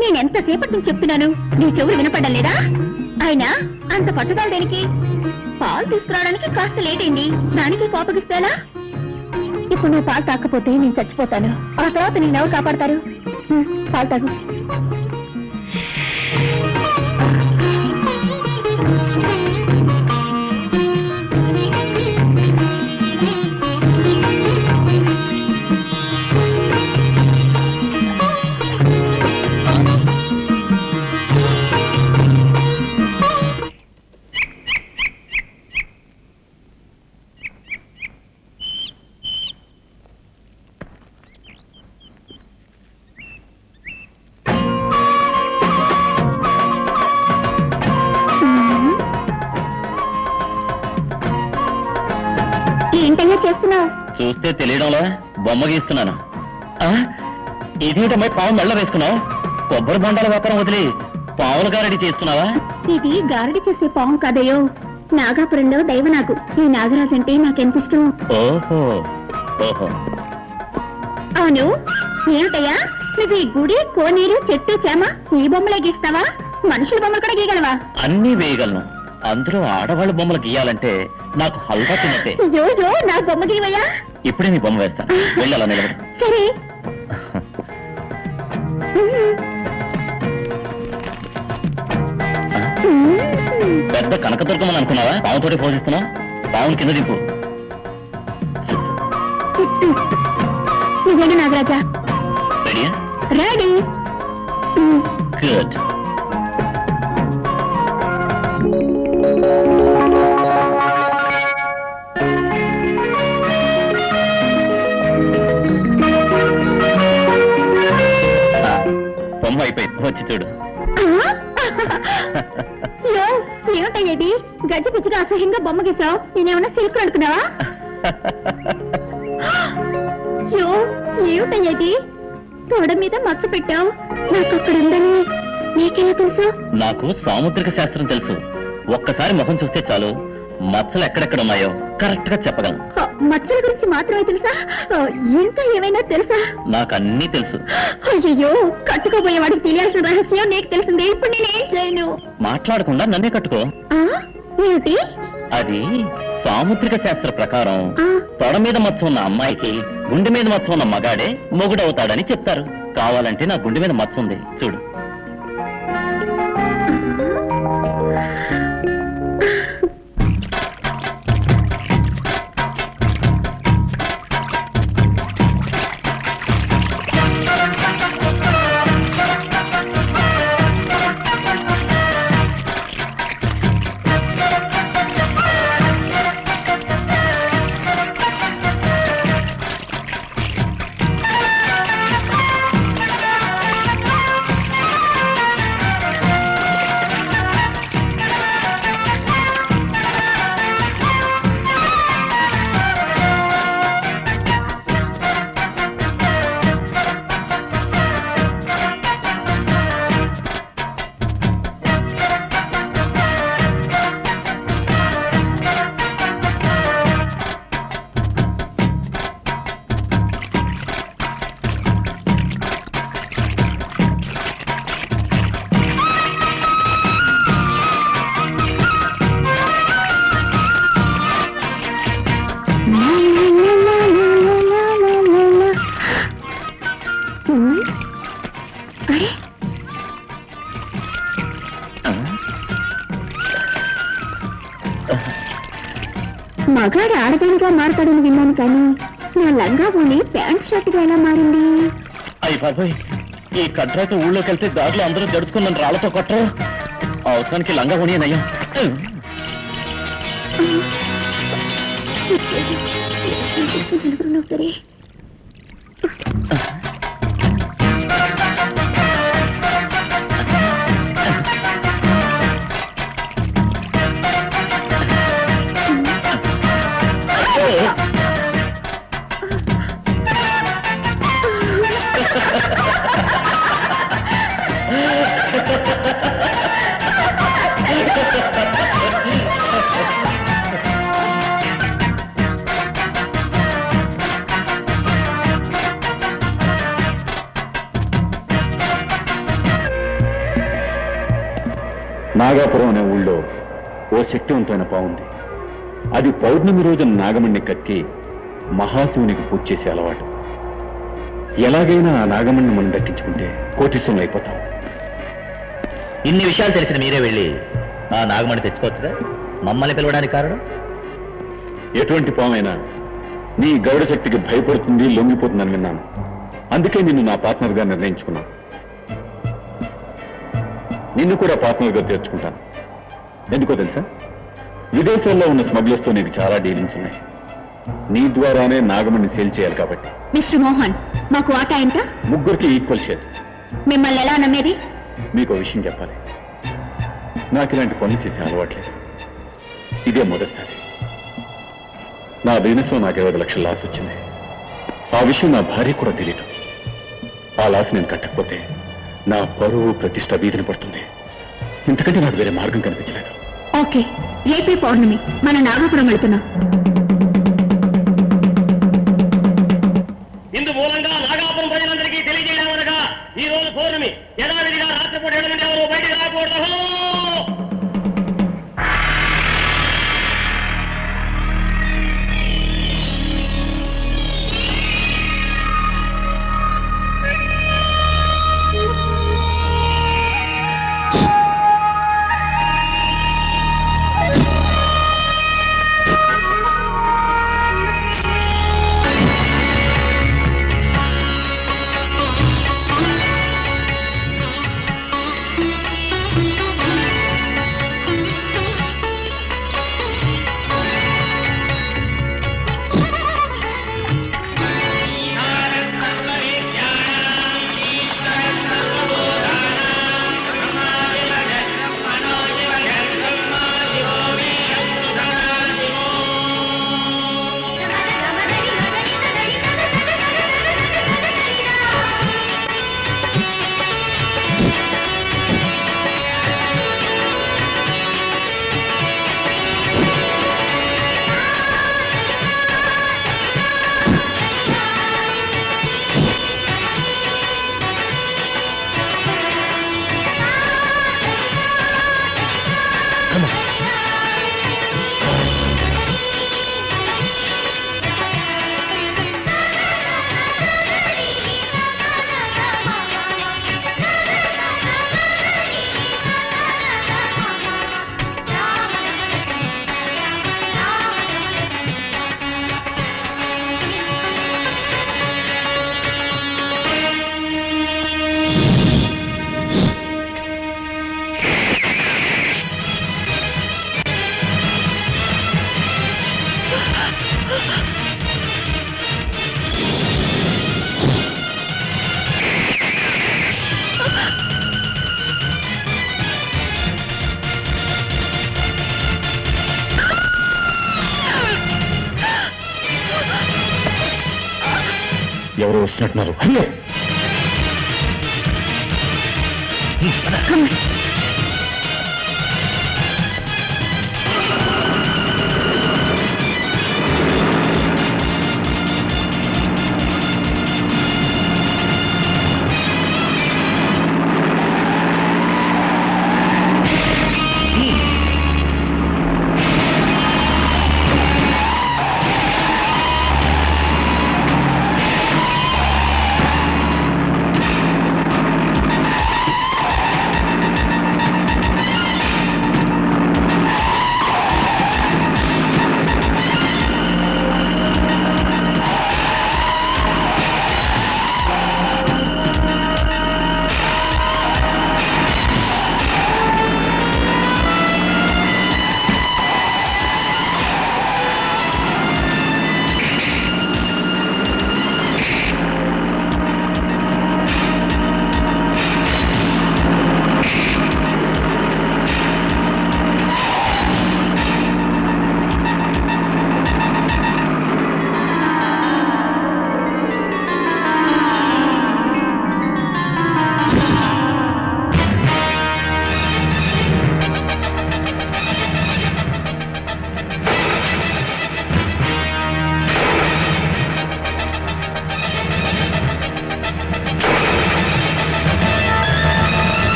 నేనెంతసేపటి నుంచి చెప్తున్నాను, నీ చెవులు వినపడడం లేదా? ఆయన అంత పట్టుదల దేనికి? పాలు తీసుకురావడానికి కాస్త లేట్ అయింది, దానికి కోపగిస్తాలా? ఇప్పుడు నువ్వు పాలు తాకపోతే నేను చచ్చిపోతాను. ఆ తర్వాత నేను ఎవరు కాపాడతారు? పాలు తాగు. ఏంటయ్యా చేస్తున్నావు? చూస్తే తెలియడంలో బొమ్మ గీస్తున్నాను. ఇదేంటమ్మాయి పాము మెళ్ళ వేసుకున్నావు? కొబ్బరి బొండాల వ్యాపారం వదిలి పావుల గారడి చేస్తున్నావా? ఇది గారడి చేసే పాము కాదయ్యో, నాగాపురంలో దైవనాగు. ఈ నాగరాజు అంటే నాకెంత ఇష్టం. ఓహో ఓహో. అవును, ఏమిటయ్యా నువ్వు ఈ గుడి, కోనేరు, చెట్టు, చేమ ఈ బొమ్మలే గీస్తావా? మనుషుల బొమ్మలు కూడా గీయగలవా? అన్నీ వేయగలను. అందులో ఆడవాళ్ళ బొమ్మలు గీయాలంటే నాకు హల్వా తిన్నట్టే. అయ్యో, నా బొమ్మ గీవయ్యా. ఇప్పుడే నీ బొమ్మ వేస్తాను, వెళ్ళి అలా నిలబడు. సరే. పెద్ద కనకదుర్గమని అనుకున్నావా? పావుతోటి పోషిస్తున్నావు. పావుని కింద దింపు. నిజంగా నాగరాజా రెడీయా? రెడీ. గుడ్. బొమ్మ అయిపోయింది, వచ్చి చూడు. ఏమిటయ్యేది గడ్డి పిచ్చిగా అసహ్యంగా బొమ్మ గీసావు? నేనేమన్నా సిల్క్ అనుకున్నావా? ఏమిటయ్యేది తోడ మీద మచ్చ పెట్టావు? నాకు అక్కడ ఉందని నీకెలా తెలుసు? నాకు సాముద్రిక శాస్త్రం తెలుసు. ఒక్కసారి ముఖం చూస్తే చాలు మచ్చలు ఎక్కడెక్కడ ఉన్నాయో కరెక్ట్ గా చెప్పగలను. మచ్చల గురించి మాత్రమే తెలుసా? ఇంకా ఏమైనా తెలుసా? నాకు అన్నీ తెలుసు. అయ్యో, కట్టుకోబోయే వాడికి తెలియాల్సిన రహస్యం నీకు తెలిసిందే. ఇప్పుడు నేనేం చేయను? మాట్లాడకుండా నన్నే కట్టుకో. ఏమిటి అది? సాముద్రిక శాస్త్ర ప్రకారం తొడ మీద మచ్చ ఉన్న అమ్మాయికి గుండె మీద మచ్చ ఉన్న మగాడే మొగుడవుతాడని చెప్తారు. కావాలంటే నా గుండె మీద మచ్చ ఉంది, చూడు. మగాడు ఆడదానిగా మారతాడని విన్నాను, కానీ నా లంగా పోని ప్యాంట్ షర్ట్గా ఎలా మారింది? అయ్యి బాబాయ్, ఈ కట్రాకి ఊళ్ళోకి వెళ్తే దారిలో అందరూ జడుచుకుని నన్ను రాళ్లతో కొట్టరు. అవసరానికి లంగా పోనీ నయ్యా. సరే నాగాపురం అనే ఊళ్ళో ఓ శక్తివంతమైన పావుంది. అది పౌర్ణమి రోజున నాగమణ్ణి కక్కి మహాశివునికి పూజ చేసే అలవాటు. ఎలాగైనా ఆ నాగమణ్ణి మనం దక్కించుకుంటే కోటీశ్వరులు అయిపోతాం. ఇన్ని విషయాలు తెలిసిన మీరే వెళ్ళి ఆ నాగమణి తెచ్చుకోవచ్చుగా? మమ్మల్ని పిలవడానికి కారణం? ఎటువంటి పామైనా నీ గౌడ శక్తికి భయపడుతుంది, లొంగిపోతుందని విన్నాను. అందుకే నిన్ను నా పార్ట్నర్గా నిర్ణయించుకున్నాను. నిన్ను కూడా పార్ట్నర్గా చేర్చుకుంటాను. ఎందుకో తెలుసా? విదేశాల్లో ఉన్న స్మగ్లర్స్తో నీకు చాలా డీలింగ్స్ ఉన్నాయి. నీ ద్వారానే నాగమణ్ణి సేల్ చేయాలి కాబట్టి. మిస్టర్ మోహన్, మాకు వాటా ఎంత? ముగ్గురికి ఈక్వల్ షేర్. మిమ్మల్ని ఎలా నమ్మేది? మీకు విషయం చెప్పాలి. నాకు ఇలాంటి పనులు చేసే అలవాట్లేదు. ఇదే మొదటిసారి. నా బిజినెస్లో నాకు 20 లక్షల లాస్ వచ్చింది. ఆ విషయం నా భార్య కూడా తెలియదు. ఆ లాస్ నేను కట్టకపోతే నా పరువు ప్రతిష్ట వీధిన పడుతుంది. ఇంతకంటే నాకు వేరే మార్గం కనిపించలేదు. ఓకే, రేపే పౌర్ణమి, మన నాగపురం వెళుతున్నాం. ఇందు మూలంగా నాగాపురం ప్రజలందరికీ తెలియజేయడమనగా ఈ రోజు పౌర్ణమి. యథావిధిగా రాత్రిపూట 7 నుండి ఎవరు బయటికి రాకూడదు. ఎవరు వస్తున్నట్టున్నారు అయ్యో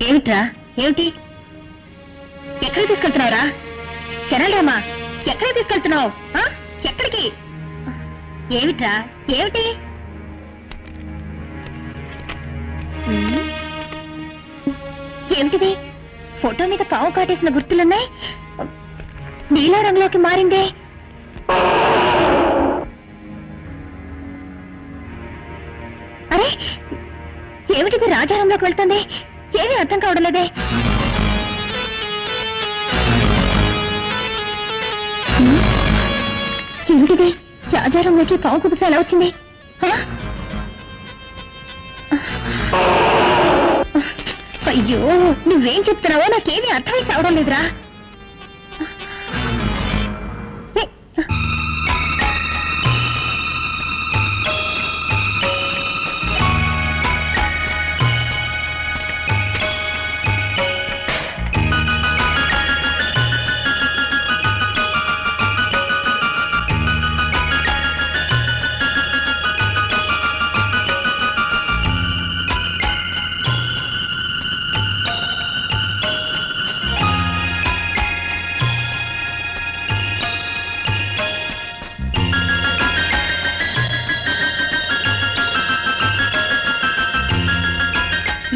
ఏమిట్రా ఏమిటి ఎక్కడ తీసుకెళ్తున్నావురా కెనల్రామా ఎక్కడ తీసుకెళ్తున్నావు ఎక్కడికి ఏమిట్రా ఏమిటి ఏమిటిది ఫోటో మీద పావు కాటేసిన గుర్తులున్నాయి నీలా రంగులోకి మారిందే అరే ఏమిటిది రాజారంలోకి వెళ్తుంది ఏమీ అర్థం కావడం లేదే ఏమిటిది రాజారంలోకి పావు కుబుస ఎలా వచ్చింది అయ్యో నువ్వేం చెప్తున్నావో నాకేమీ అర్థమై కావడం లేదురా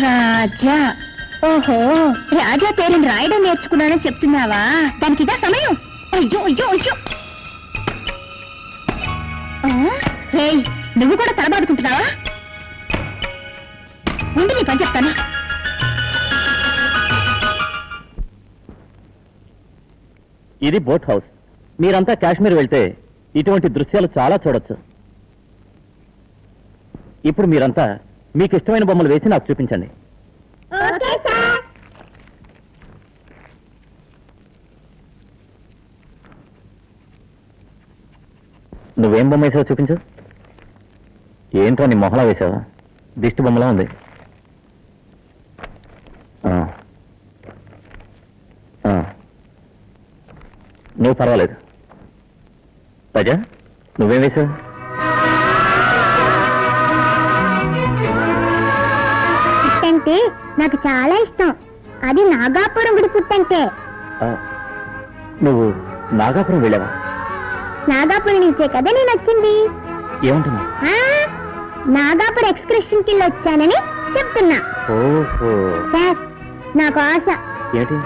రాజా ఓహో రాజా పేరుని రాయడం నేర్చుకున్నానని చెప్తున్నావా దానికి ఇదా సమయం అయ్యో అయ్యో అయ్యో రేయ్ నువ్వు కూడా తలబాదుకుంటున్నావా ఉండి నీ పని చెప్తాను ఇది బోట్ హౌస్ మీరంతా కాశ్మీర్ వెళ్తే ఇటువంటి దృశ్యాలు చాలా చూడొచ్చు ఇప్పుడు మీరంతా మీకు ఇష్టమైన బొమ్మలు వేసి నాకు చూపించండి నువ్వేం బొమ్మ వేసావో చూపించు ఏంటో నీ మొహలా వేసావా దిష్టి బొమ్మలా ఉంది నువ్వు పర్వాలేదు రాజా నువ్వేం వేసావు పుట్టంటే నాకు చాలా ఇష్టం అది నాగాపురం గుడి పుట్టంటే నువ్వు నాగాపురం వెళ్ళావా నాగాపురం నుంచే కదా నేను వచ్చింది ఏమంటున్నా నాగాపురం ఎక్స్కర్షన్ కి వచ్చానని చెప్తున్నా ఓహో సార్ నాకు ఆశ ఏమిటి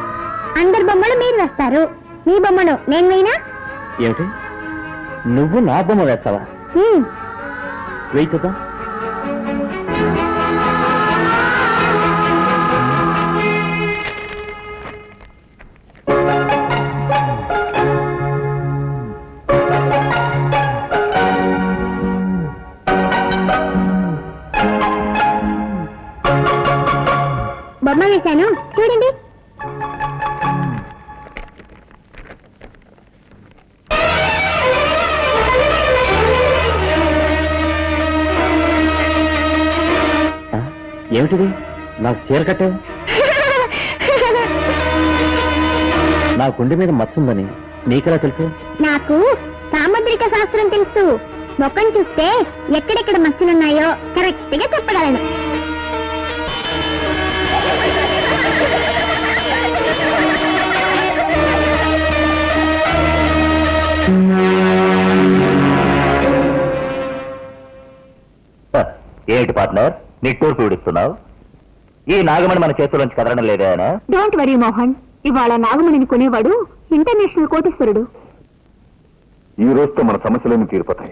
అందరి బొమ్మలు మీరు వేస్తారు మీ బొమ్మను నేను వేయినా ఏమిటి నువ్వు నా బొమ్మ వేస్తావా వెయ్యి చూద్దాం బొమ్మ వేశాను చూడండి ఏమిటిది నాకు చీర కట్టావు? నా గుండె మీద మచ్చుందని నీకెలా తెలుసు? నాకు సాముద్రిక శాస్త్రం తెలుసు. మొక్కను చూస్తే ఎక్కడెక్కడ మచ్చలున్నాయో కరెక్ట్ గా చెప్పగలను. ఏంటి పార్ట్నర్ నిట్టూరు పీడిస్తున్నావు? ఈ నాగమణి మన చేతుల్లోంచి కదలడం లేదా? డోంట్ వరీ మోహన్, ఇవాళ నాగమణిని కొనేవాడు ఇంటర్నేషనల్ కోటీశ్వరుడు. ఈ రోజుతో మన సమస్యలన్నీ తీరిపోతాయి.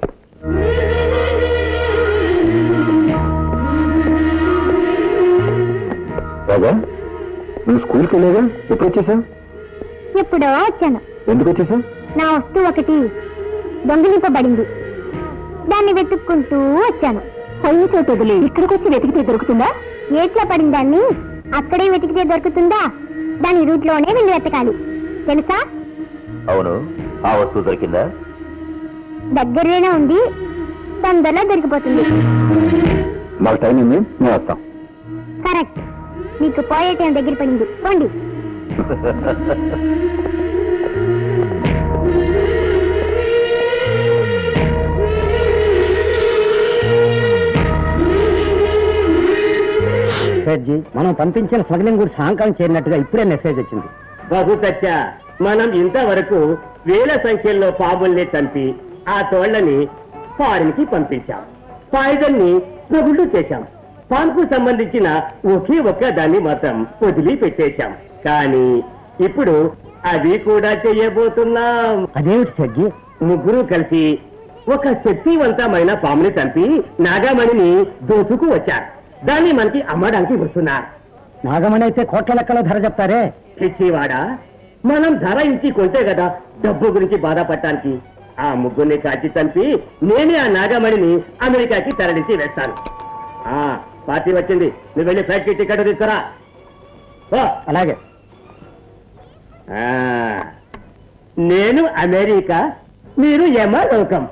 రాజా, నువ్వు స్కూల్కి వెళ్ళేగా? ఎప్పుడు వచ్చేసావు? ఎప్పుడో వచ్చాను. ఎందుకు వచ్చేసావు? నా వస్తువు ఒకటి దొంగిలింపబడింది. దాన్ని వెతుక్కుంటూ వచ్చాను. పొయ్యి చోటు వదిలి ఇక్కడికి వచ్చి వెతికితే దొరుకుతుందా? ఏట్లా పడిన దాన్ని అక్కడే వెతికితే దొరుకుతుందా? దాని రూట్లోనే వెళ్ళి వెతకాలి, తెలుసా? అవును, ఆ వస్తువు దొరికిందా? దగ్గరలోనే ఉంది, తొందరలో దొరికిపోతుంది. మాకు టైం ఉంది, మేము వస్తాం. కరెక్ట్, మీకు పోయే టైం దగ్గర పడింది. పోండి. జీ, మనం పంపించిన స్మగ్లింగ్ గురించి సాయంకాలం చేరినట్టుగా ఇప్పుడే మెసేజ్ వచ్చింది. బాబు సత్య, మనం ఇంతవరకు వేల సంఖ్యలో పాముల్ని చంపి ఆ తోళ్లని ఫారిన్ కి పంపించాం. పాయిజన్ ని స్మగుళ్ళు చేశాం. పాన్కు సంబంధించిన ఒకే ఒక్క దాన్ని మాత్రం వదిలి పెట్టేశాం. కానీ ఇప్పుడు అది కూడా చెయ్యబోతున్నాం. అదేమిటి సజ్జి? ముగ్గురు కలిసి ఒక శక్తివంతమైన పాముని చంపి నాగమణిని దోచుకు వచ్చారు. దాన్ని మనకి అమ్మడానికి వస్తున్నారు. నాగమణి అయితే కోట్ల లెక్కలో ధర చెప్తారే. పిచ్చివాడా, మనం ధర ఇచ్చి కొంటే కదా డబ్బు గురించి బాధపడటానికి. ఆ ముగ్గురిని కాచి చంపి నేనే ఆ నాగమణిని అమెరికాకి తరలించి వేస్తాను. పార్టీ వచ్చింది, నువ్వు వెళ్ళి ఫ్లైట్ కి టికెట్ తీసుకురా. అలాగే. నేను అమెరికా, మీరు యమలోకం.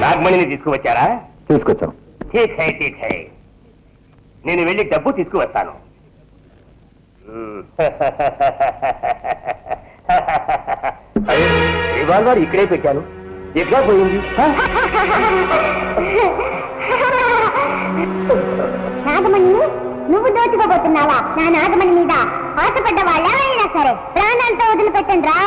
నాగమణిని తీసుకువచ్చారా? తీసుకొచ్చాం. ఠీక్ హై, ఠీక్ హై. నేను వెళ్ళి డబ్బు తీసుకువస్తాను. రివాల్వర్ ఇక్కడే పెట్టాను, ఎట్లా పోయింది? నాగమణి నువ్వు దోచుకోబోతున్నావా? నా నాగమణి మీద ఆశపడ్డ వాళ్ళైనా సరే ప్రాణాలతో వదిలిపెట్టండి రా.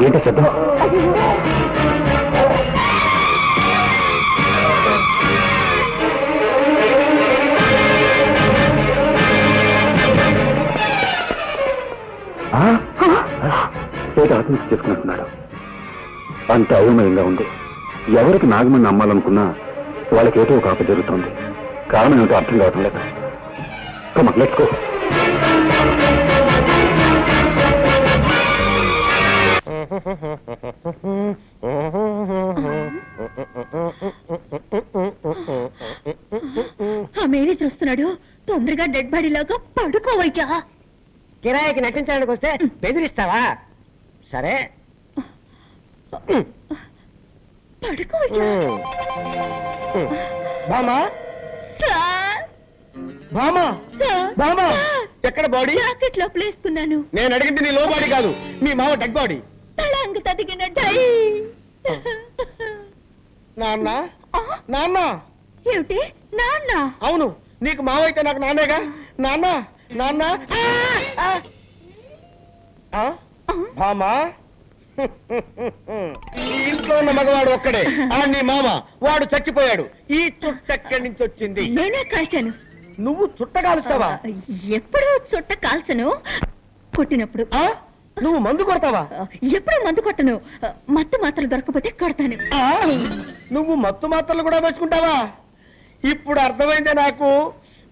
ఏంటో శబ్దం? చేత ఆత్మహత్య చేసుకున్నట్టున్నాడు. అంత అయోమయంగా ఉంది. ఎవరికి నాగమణి అమ్మాలనుకున్నా వాళ్ళకేదో ఒక ఆప జరుగుతోంది. కారణం ఏమిటో అర్థం కావటం లేదు. Come on, let's go. ఆ మేనేజర్ వస్తున్నాడు, తొందరగా డెడ్ బాడీ లాగా పడుకోవయ్యా. కిరాయికి నటించడానికి వస్తే బెదిరిస్తావా? సరే పడుకోవయ్యా. బామా, బామా, బామా, ఎక్కడ బాడీ? జాకెట్ లో ప్లేసుకున్నాను. నేను అడిగింది నీ లో బాడీ కాదు, మీ మామ డెడ్ బాడీ. తళంగు తదిగిన డై. నాన్న, నాన్న. ఏమిటి నాన్న? అవును, నీకు మావ అయితే నాకు నాన్నేగా. నాన్న, నాన్న. బామా, ఈ ఇంట్లో ఉన్న మగవాడు ఒక్కడే, నీ మామ. వాడు చచ్చిపోయాడు. ఈ చుట్ట ఎక్కడి నుంచి వచ్చింది? నేనే కాల్చాను. నువ్వు చుట్ట కాలుస్తావా? ఎప్పుడు చుట్ట కాల్చను, కొట్టినప్పుడు. నువ్వు మందు కొడతావా? ఎప్పుడు మందు కొట్టను. మత్తు మాత్రలు దొరకపోతే కొడతాను. నువ్వు మత్తు మాత్రలు కూడా వేసుకుంటావా? ఇప్పుడు అర్థమైందే నాకు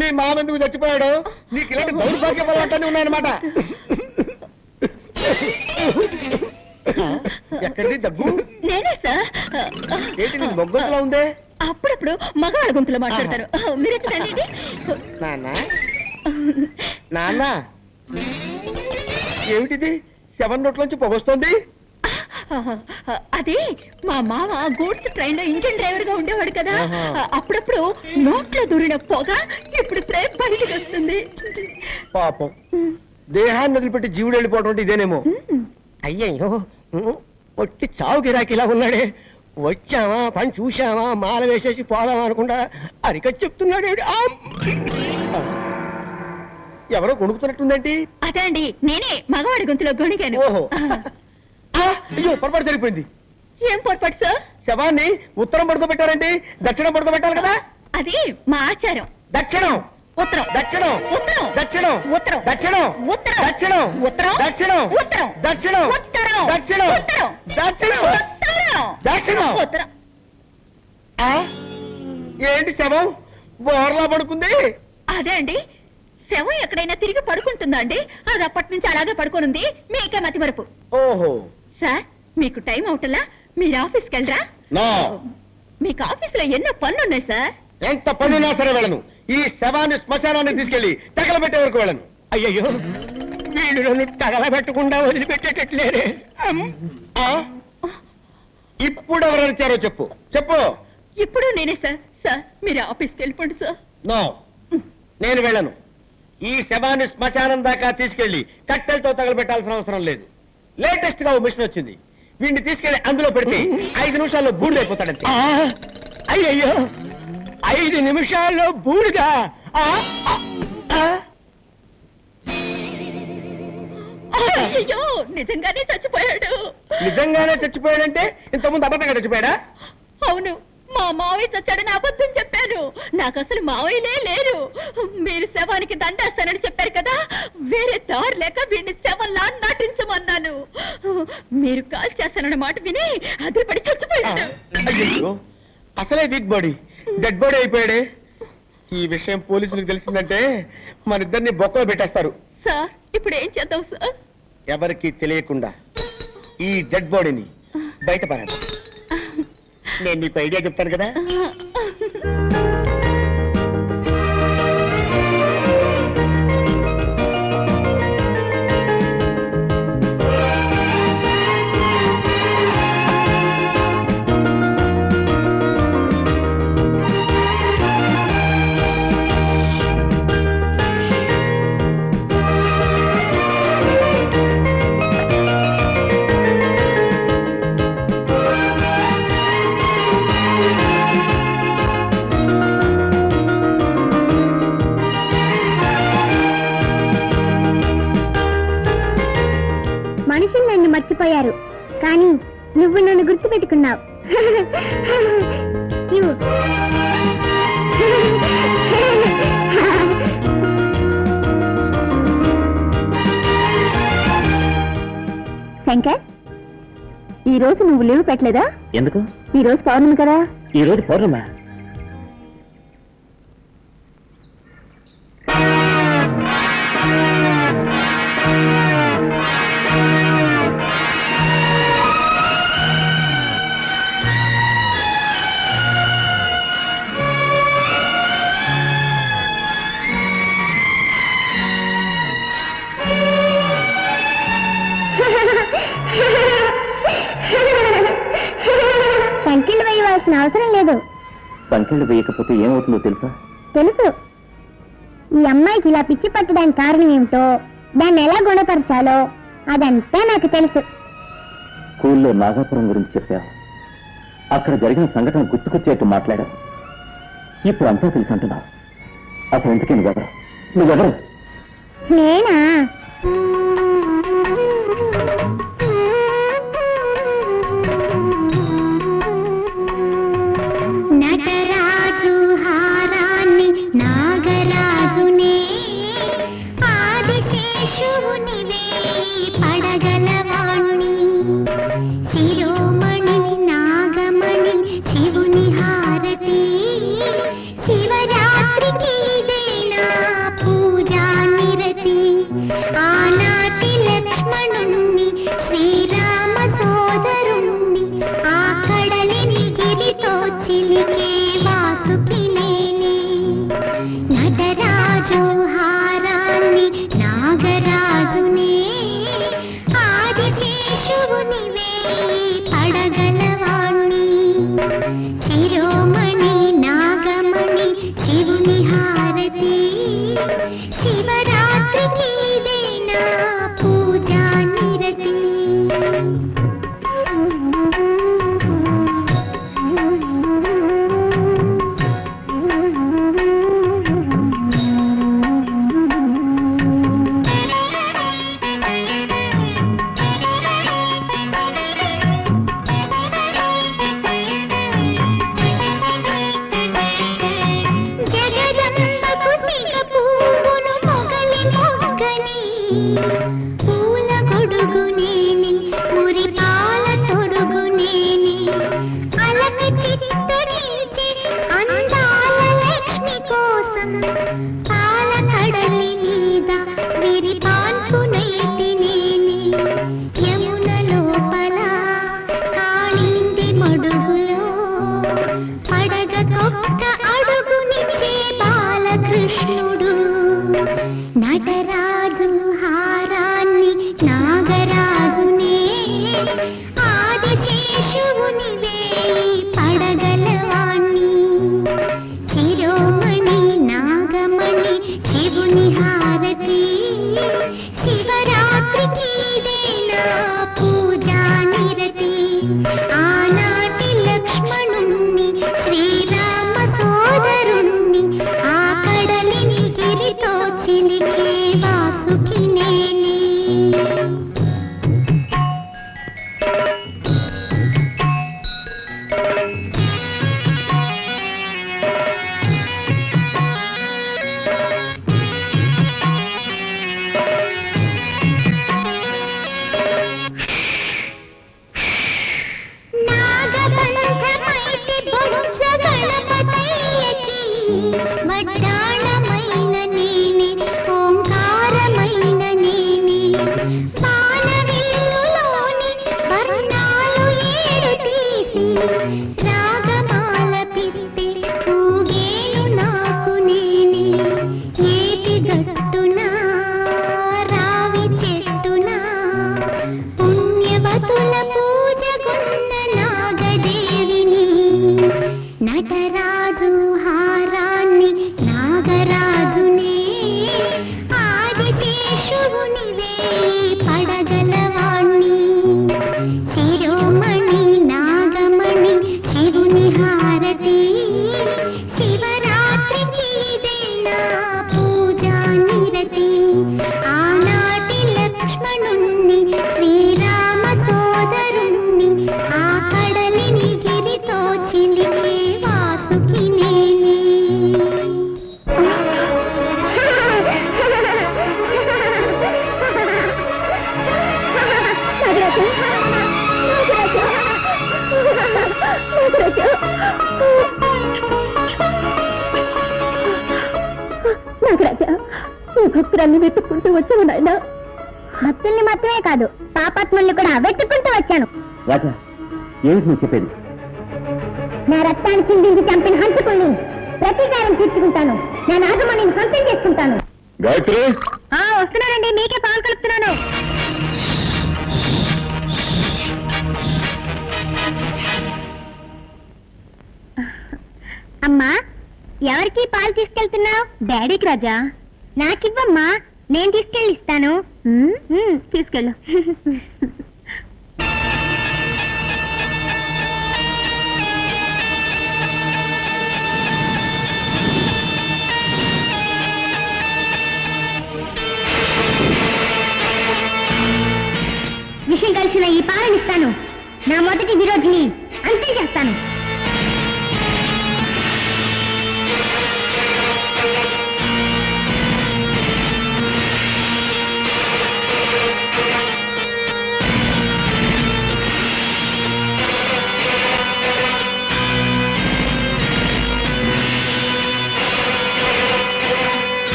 మీ మామ ఎందుకు చచ్చిపోయాడు. నీకు ఇలాంటి దౌర్భాగ్య పదార్థాన్ని ఉన్నాయన్నమాట. ఎక్కడిది దగ్గు? నేనే సార్. ఏంటి నీకు మొగ్గలా ఉందే? అప్పుడప్పుడు మగవాళ్ళ గొంతులో మాట్లాడతారు. మీరెక్కడండి? నాన్న నాన్న ఏమిటిది? 7 నోట్లోంచి పొగొస్తుంది. అది మా మామ గూడ్స్ ట్రైన్ లో ఇంజిన్ డ్రైవర్ గా ఉండేవాడు కదా. అప్పుడప్పుడు నోట్లో దూరిన పొగ ఇప్పుడిప్పుడే బయటికి వస్తుంది. పాపం దేహాన్ని వదిలిపెట్టి జీవుడు వెళ్ళిపోవడం అంటే ఇదేనేమో. అయ్యయ్యో ఒట్టి చావు గిరాకి ఇలా ఉన్నాడే. వచ్చావా పని చూశావా మాల వేసేసి పోదామా అనుకుంటా అరిక చెప్తున్నాడే. ఎవరో కొనుక్కుతున్నట్టుందేంటి? అదే అండి, నేనే మగవాడి గొంతులో గొణిగాను. ఓహో అయ్యో పొరపాటు జరిగిపోయింది. ఏం పొరపాటు సార్? శవాన్ని ఉత్తరం పడుకోబెట్టారండి, దక్షిణం పడుకోబెట్టాలి కదా. అది మా ఆచారం. దక్షిణం ఉత్తరం దక్షిణం ఉత్తరం దక్షిణం ఉత్తరం దక్షిణం ఉత్తరం దక్షిణం ఉత్తరం దక్షిణం ఉత్తరం దక్షిణం ఉత్తరం దక్షిణం ఉత్తరం దక్షిణం ఉత్తరం దక్షిణం. ఉత్తరం. ఏంటి శవం బోర్లా పడుకుంది? అదే అండి, శవం ఎక్కడైనా తిరిగి పడుకుంటుందా అండి? అది అప్పటి నుంచి అలాగే పడుకోనుంది. మీకే మతి మరపు. ఓహో సార్, మీకు టైం అవుటలా? మీరు ఆఫీస్కి వెళ్ళరా? మీకు ఆఫీసులో ఎన్నో పనులున్నాయి సార్. ఎంత పనున్నా సరే వెళ్ళను. ఈ శవాన్ని శ్మశానాన్ని తీసుకెళ్లి తగలబెట్టే వరకు వెళ్ళను. అయ్యయ్యో నేను నన్ను తగలబెట్టకుండా వదిలిపెట్టేటట్లేరే. ఇప్పుడు ఎవరు వచ్చారో చెప్పు చెప్పు. ఇప్పుడు నేనే సార్. సార్, మీరు ఆఫీస్కి వెళ్ళిపోండి సార్. నో, నేను వెళ్ళను. ఈ శవాన్ని శ్మశానం దాకా తీసుకెళ్లి కట్టెలతో తగలబెట్టాల్సిన అవసరం లేదు. లేటెస్ట్ గా ఓ మిషన్ వచ్చింది. వీడిని తీసుకెళ్లి అందులో పెడితే 5 నిమిషాల్లో బూడిదైపోతాడంతే. అయ్యయ్యో 5 నిమిషాల్లో బూడిదా? అయ్యో, నిజంగానే చచ్చిపోయాడు. నిజంగానే చచ్చిపోయాడంటే ఇంతకుముందు అబద్ధంగా చచ్చిపోయాడా? అవును, మా మావయ్య చచ్చాడని అబద్ధం చెప్పాను. నాకు అసలు మావయ్యలే లేరు. మీరు శవానికి దండేస్తానని చెప్పారు కదా, వేరే దారి లేక వీడిని శవంలా నటించమన్నాను. మీరు కాల్ చేస్తానన్న మాట విని అదిపడి చచ్చిపోయాడు. అయ్యో, అసలే వీక్ బాడీ డెడ్ బాడీ అయిపోయాడే. ఈ విషయం పోలీసులకు తెలిసిందంటే మన ఇద్దరిని బొక్కలో పెట్టేస్తారు. సార్, ఇప్పుడు ఏం చేద్దాం సార్? ఎవరికి తెలియకుండా ఈ డెడ్ బాడీని బయట పడాలి. నేను నీకు ఐడియా చెప్తాను కదా. మనుషులు నన్ను మర్చిపోయారు, కానీ నువ్వు నన్ను గుర్తుపెట్టుకున్నావు. శంకర్, ఈ రోజు నువ్వు లీవ్ పెట్టలేదా? ఎందుకు? ఈ రోజు పౌర్ణమి కదా. ఈ రోజు పౌర్ణమా? సంఖ్యలు వేయవలసిన అవసరం లేదు. సంఖ్యలు వేయకపోతే ఏమవుతుందో తెలుసా? తెలుసు. ఈ అమ్మాయికి ఇలా పిచ్చి పట్టడానికి కారణం ఏమిటో, దాన్ని ఎలా గుణపరచాలో అదంతా నాకు తెలుసు. స్కూల్లో నాగాపురం గురించి చెప్పావు. అక్కడ జరిగిన సంఘటన గుర్తుకొచ్చేట్టు మాట్లాడావు. ఇప్పుడు అంతా తెలుసు అంటున్నావు. అసలు ఎందుకే నువ్వెవరు? నేనా? నటరాజు హారాన్ని నాగరాజునే ఆదిశేషువునివే పడగ సోదరుణ్ణి ఆ కడలిని గిరితో చిలికే వాసుకినేని నటరాజు హారాన్ని నాగరాజునే ఆదిశేషువునివే పడగలవాణ్ణి శిరోమణి నాగమణి శివుని హారతి శివరాత్రికి ఇదేనా పూజా నిరతి జగదంబకు సిగ పువ్వును మొగలి మొగ్గని పూల గొడుగునేని మురి పాల తొడుగునేని అలక చిత్తరించి అందాల లక్ష్మి కోసం పాల కడలి మీద విరి పాన్పునైతినేని యమున లోపల కాళింది మడుగులో పడగకొక్క అడుగునిచ్చే బాలకృష్ణుడు నటరాజు హారాన్ని నాగరాజునే ఆదిశేషువునివే పడగలవాణ్ణి శిరోమణి నాగమణి శివుని హారతి శివరాత్రికి ఇదేనా పూజా నిరతి ఆనాటి లక్ష్మణుణ్ణి శ్రీరామ సోదరుణ్ణి ఆ కడలిని గిరితో చిలికే వాసుకినేని నాగబంధమైతి బొజ్జ గణపతయ్యకి వడ్డాణమైన నేనే ఓంకారమైన నేనే పాలవిల్లులోని వర్ణాలు ఏడు తీసి రాగమాలపిస్తే ఊగేను నాకు నేనే ఏటి గట్టున రావి చెట్టున పుణ్యవతుల పూజగున్న నాగదేవిని నటరాజు హారాన్ని నాగరాజునే ఆదిశేషువునివే పడగలవాణ్ణి శిరోమణి నాగమణి శివుని హారతి శివరాత్రికి ఇదేనా పూజా నిరతి ఆనాటి లక్ష్మణుణ్ణి శ్రీరామ సోదరుణ్ణి ఆ కడలిని గిరితో చిలికే వాసుకినేని నాగరాజా ఈ భక్తురాన్ని వెతుక్కుంటూ వచ్చాను నాయన భక్తుల్ని మాత్రమే కాదు పాపాత్ముల్ని కూడా వెతుక్కుంటూ వచ్చాను రాజా ఏమిటి నువ్వు చెప్పేది? నా రక్తాన్ని చిందించి చంపిన హంతకుల్ని ప్రతీకారం తీర్చుకుంటాను నా నాగమణిని సొంతం చేసుకుంటాను గాయత్రి వస్తున్నానండి మీకే పాలు కలుపుతున్నాను అమ్మా ఎవరికి పాలు తీసుకెళ్తున్నావు డాడీకి రాజా నాకివ్వమ్మా నేను తీసుకెళ్ళి ఇస్తాను తీసుకెళ్ళు విషయం కలిసిన ఈ పాలనిస్తాను నా మొదటి విరోధిని అంతే చేస్తాను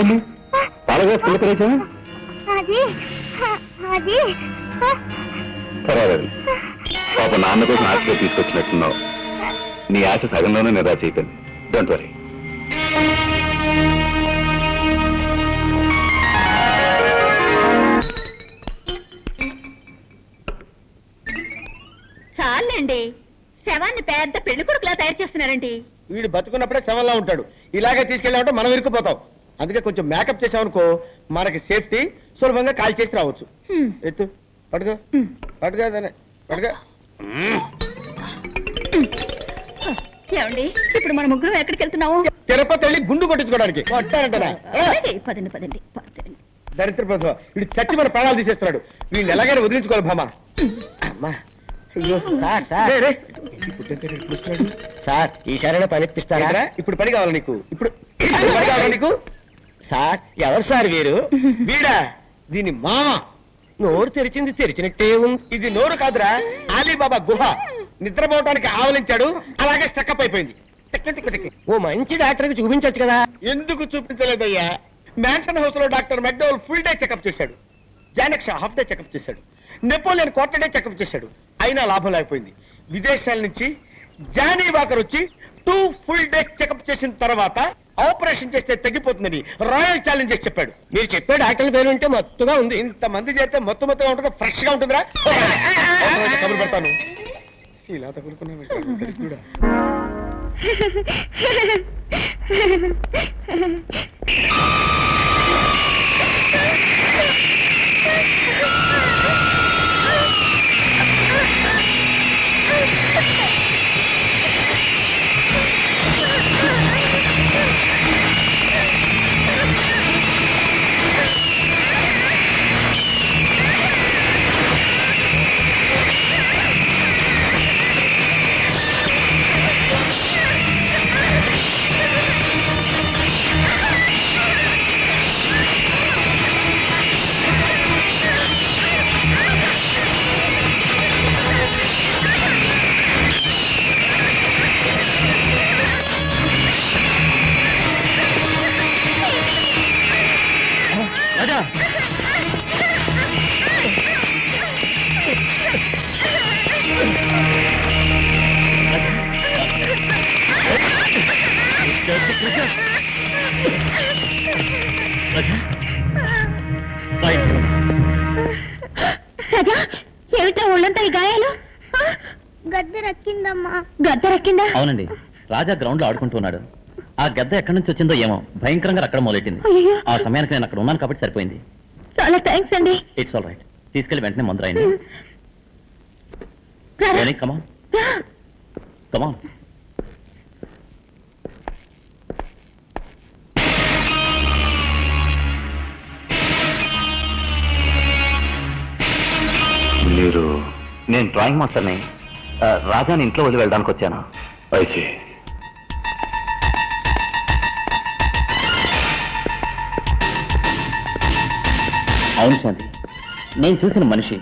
ఏమైంది పాలగా పిల్లకరేచా అది అది పర్వాలేదు పాప నాన్న కోసం ఆశగా తీసుకొచ్చినట్టున్నావు నీ ఆశ సగంలోనే నిరాశ అయిపోయింది డోంట్ వరీ చాలండి శవాన్ని పెద్ద పెళ్లి కొడుకులా తయారు చేస్తున్నారండి. వీడు బతుకున్నప్పుడే శవంలా ఉంటాడు. ఇలాగే తీసుకెళ్ళామంటే మనం ఇరుక్కుపోతాం. అందుకే కొంచెం మేకప్ చేసామనుకో మనకి సేఫ్టీ, సులభంగా కాల్ చేసి రావచ్చు. ఎత్తు పడుకో పడుకో పడుకో. ఏమండి ఇప్పుడు మన ముగ్గురు ఎక్కడికి వెళ్తున్నాము? తిరుపతి వెళ్ళి గుండు కొట్టించుకోవడానికి. పదండి పదండి. దరిద్ర ప్రభుత్వం వీడు చచ్చి మన ప్రాణాలు తీసేస్తున్నాడు. వీడిని ఎలాగైనా వదిలించుకోవాలి భామా. అమ్మా అయ్యో సార్ సార్ సార్ ఈసారైనా పని ఇప్పిస్తారా? ఇప్పుడు పని కావాలి నీకు. ఇప్పుడు పని కావాలి నీకు. సార్ ఎవరు సార్ వీరు? వీడా దీని మామ. నోరు తెరిచింది తెరిచినట్టే ఉంది. ఇది నోరు కాదురా, అలీబాబా గుహ. నిద్రపోవటానికి ఆవలించాడు, అలాగే స్టక్అప్ అయిపోయింది. ఓ మంచి డాక్టర్కి చూపించచ్చు కదా. ఎందుకు చూపించలేదయ్యా? మ్యాన్షన్ హౌస్ లో doctor McDowell full day checkup చేశాడు. జానక్ షా హాఫ్ డే చెకప్ చేశాడు. నెపోలియన్ క్వార్టర్ డే చెకప్ చేశాడు. అయినా లాభం లేకపోయింది. విదేశాల నుంచి జానీ వాకర్ వచ్చి 2 ఫుల్ డేస్ చెకప్ చేసిన తర్వాత ఆపరేషన్ చేస్తే తగ్గిపోతుందని రాయల్ ఛాలెంజ్ చేసి చెప్పాడు. మీరు చెప్పే డాక్టర్ల పేరు ఉంటే మత్తుగా ఉంది. ఇంతమంది చేస్తే మొత్తం ఉంటుంది, ఫ్రెష్ గా ఉంటుందిరా. కబురు పెడతాను. ఇలా తగులుకున్నా రాజా ఏమిటో ఒళ్ళంతా ఈ గాయాలు? గద్దె రక్కిందమ్మా. గద్దె రక్కిందా? అవునండి, రాజా గ్రౌండ్ లో ఆడుకుంటున్నాడు. ఆ గద్ద ఎక్కడి నుంచి వచ్చిందో ఏమో భయంకరంగా అక్కడ మొదలెట్టింది. ఆ సమయానికి నేను అక్కడ ఉన్నాను కాబట్టి సరిపోయింది. చాలా థ్యాంక్స్ అండి. It's all right. తీసుకెళ్లి వెంటనే మందు రాయండి. కమాన్ కమాన్. మీరు? నేను డ్రాయింగ్ మాస్టర్ని. రాజాని ఇంట్లో వదిలి వెళ్ళడానికి వచ్చాను. ఐసి. అవును శాంతి, నేను చూసిన మనిషి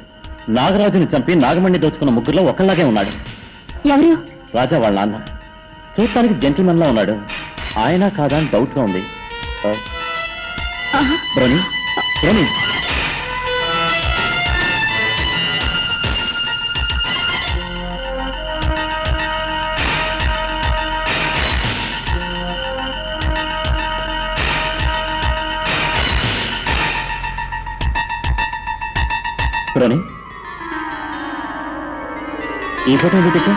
నాగరాజుని చంపి నాగమణి దోచుకున్న ముగ్గురులో ఒకళ్ళలాగే ఉన్నాడు. ఎవరు? రాజా వాళ్ళ నాన్న. చూడటానికి జెంటిల్మెన్ లా ఉన్నాడు. ఆయన కాదా అని డౌట్ గా ఉంది. బ్రోని బ్రోని బ్రోని ఈ ఫోటో ఎందుకు తెచ్చా?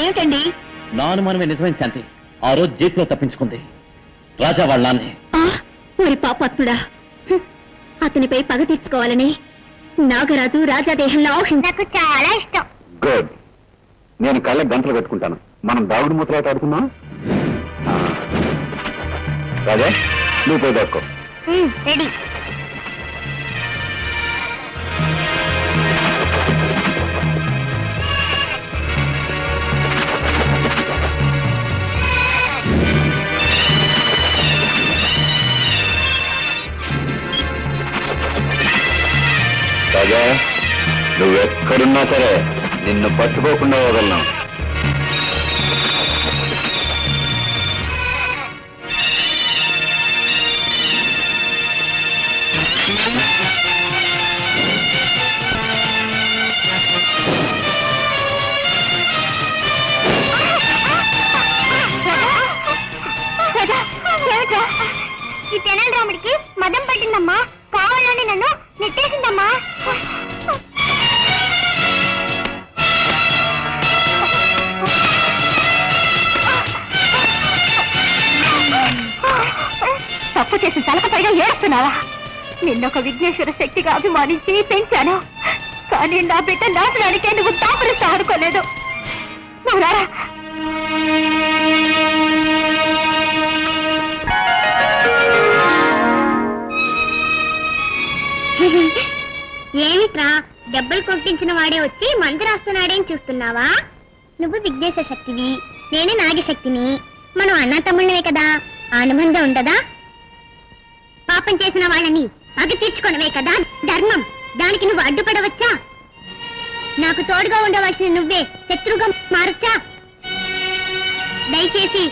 ఏమిటండి? నా అనుమానమే నిజమైన శాంతి. ఆ రోజు జీప్ లో తప్పించుకుంది రాజా వాళ్ళ నాన్నే. ఊరి పాపాత్ముడా, అతనిపై పగ తీర్చుకోవాలని నాగరాజు రాజాదేహంలో నాకు చాలా ఇష్టం. గుడ్. నేను కళ్ళకి గంటలు పెట్టుకుంటాను. మనం దాగుడు మూతలాట ఆడుకున్నాం. రాజా నువ్వు పోయి దాక్కో. రెడీ. రాజా, నువ్వెక్కడున్నా సరే నిన్ను పట్టుకోకుండా వదలను. ఈ తెనాలి రాముడికి మదం పట్టిందమ్మా, కావాలని నన్ను నెట్టేసిందమ్మా. తప్పు చేసిన తలకపైగా ఏడుస్తున్నావా? నిన్నొక విఘ్నేశ్వర శక్తిగా అభిమానించి పెంచాను, కానీ నా బిడ్డ నాశనానికే నువ్వు తాపరిస్తావు అనుకోలేదు. నువ్వు రారా. ఏమిట్రా, దెబ్బలు కొట్టించిన వాడే వచ్చి మంది రాస్తున్నాడేం చూస్తున్నావా? నువ్వు విఘ్నేశ్వర శక్తివి, నేనే నాగశక్తిని, మనం అన్నా తమ్ముళ్ళమే కదా, అనుబంధం ఉండదా? పాపం చేసిన వాళ్ళని పగ తీర్చుకోవడమే కదా ధర్మం, దానికి నువ్వు అడ్డుపడవచ్చా? నాకు తోడుగా ఉండవలసిన నువ్వే శత్రువుగా మారచ్చా? దయచేసి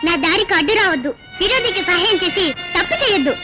నా దారికి అడ్డు రావద్దు, విరోధికి సహాయం చేసి తప్పు చేయొద్దు.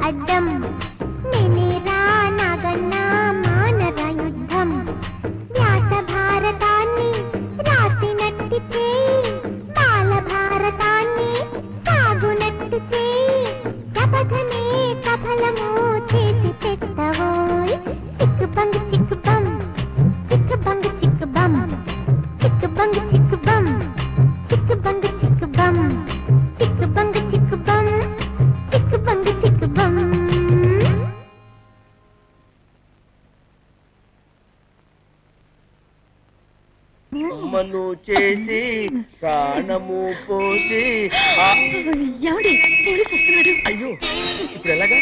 అడ్డం నేనేరా నాగన్నా మానర యుద్ధం వ్యాస భారతాన్ని రాసినట్టు చేయి బాల భారతాన్ని సాగునట్టు చేయి శపథనే సఫలము చేసి పెట్టవోయ్ చిక్కుబంగు చిక్కుబం చిక్కుబంగు చిక్కుబం చిక్కుబంగు చిక్కుబం చిక్కుబంగు చిక్కుబం చిక్కుబంగు చిక్కుబం చిక్కుబంగు చిక్కుబం అమ్మను చేసి ప్రాణము పోసి ఎవడి పోలీసు వస్తున్నాడు. అయ్యో ఇప్పుడు ఎలాగా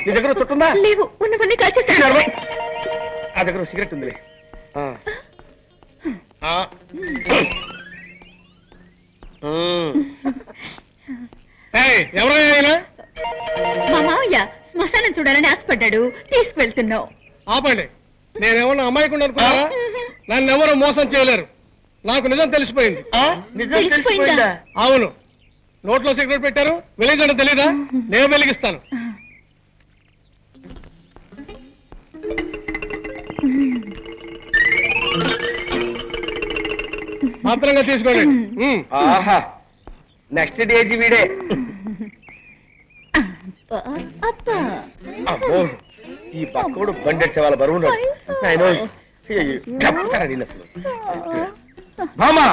నీ దగ్గర చుట్టుందా లేవు ఉన్నవన్నీ కాల్చేస్తాడు. ఆ దగ్గర సిగరెట్ ఉందిలే ఎవరైనా మా మావయ్య శ్మశానం చూడాలని ఆశపడ్డాడు, తీసుకువెళ్తున్నావు. ఆపండి, నేనేమన్నా అమ్మాయికుండా అనుకున్నారా? నన్ను ఎవరు మోసం చేయలేరు. నాకు నిజం తెలిసిపోయింది. తెలిసిపోయిందా? అవును, నోట్లో సిగరెట్ పెట్టారు, వెలిగించడం తెలీదా? నేను వెలిగిస్తాను. మాత్రంగా తీసుకోండి. ఆహా, నెక్స్ట్ డేజీ వీడే. అమ్మో, ఈ పక్కోడు బండెట్ వాళ్ళ బరువున్నాడు. మామా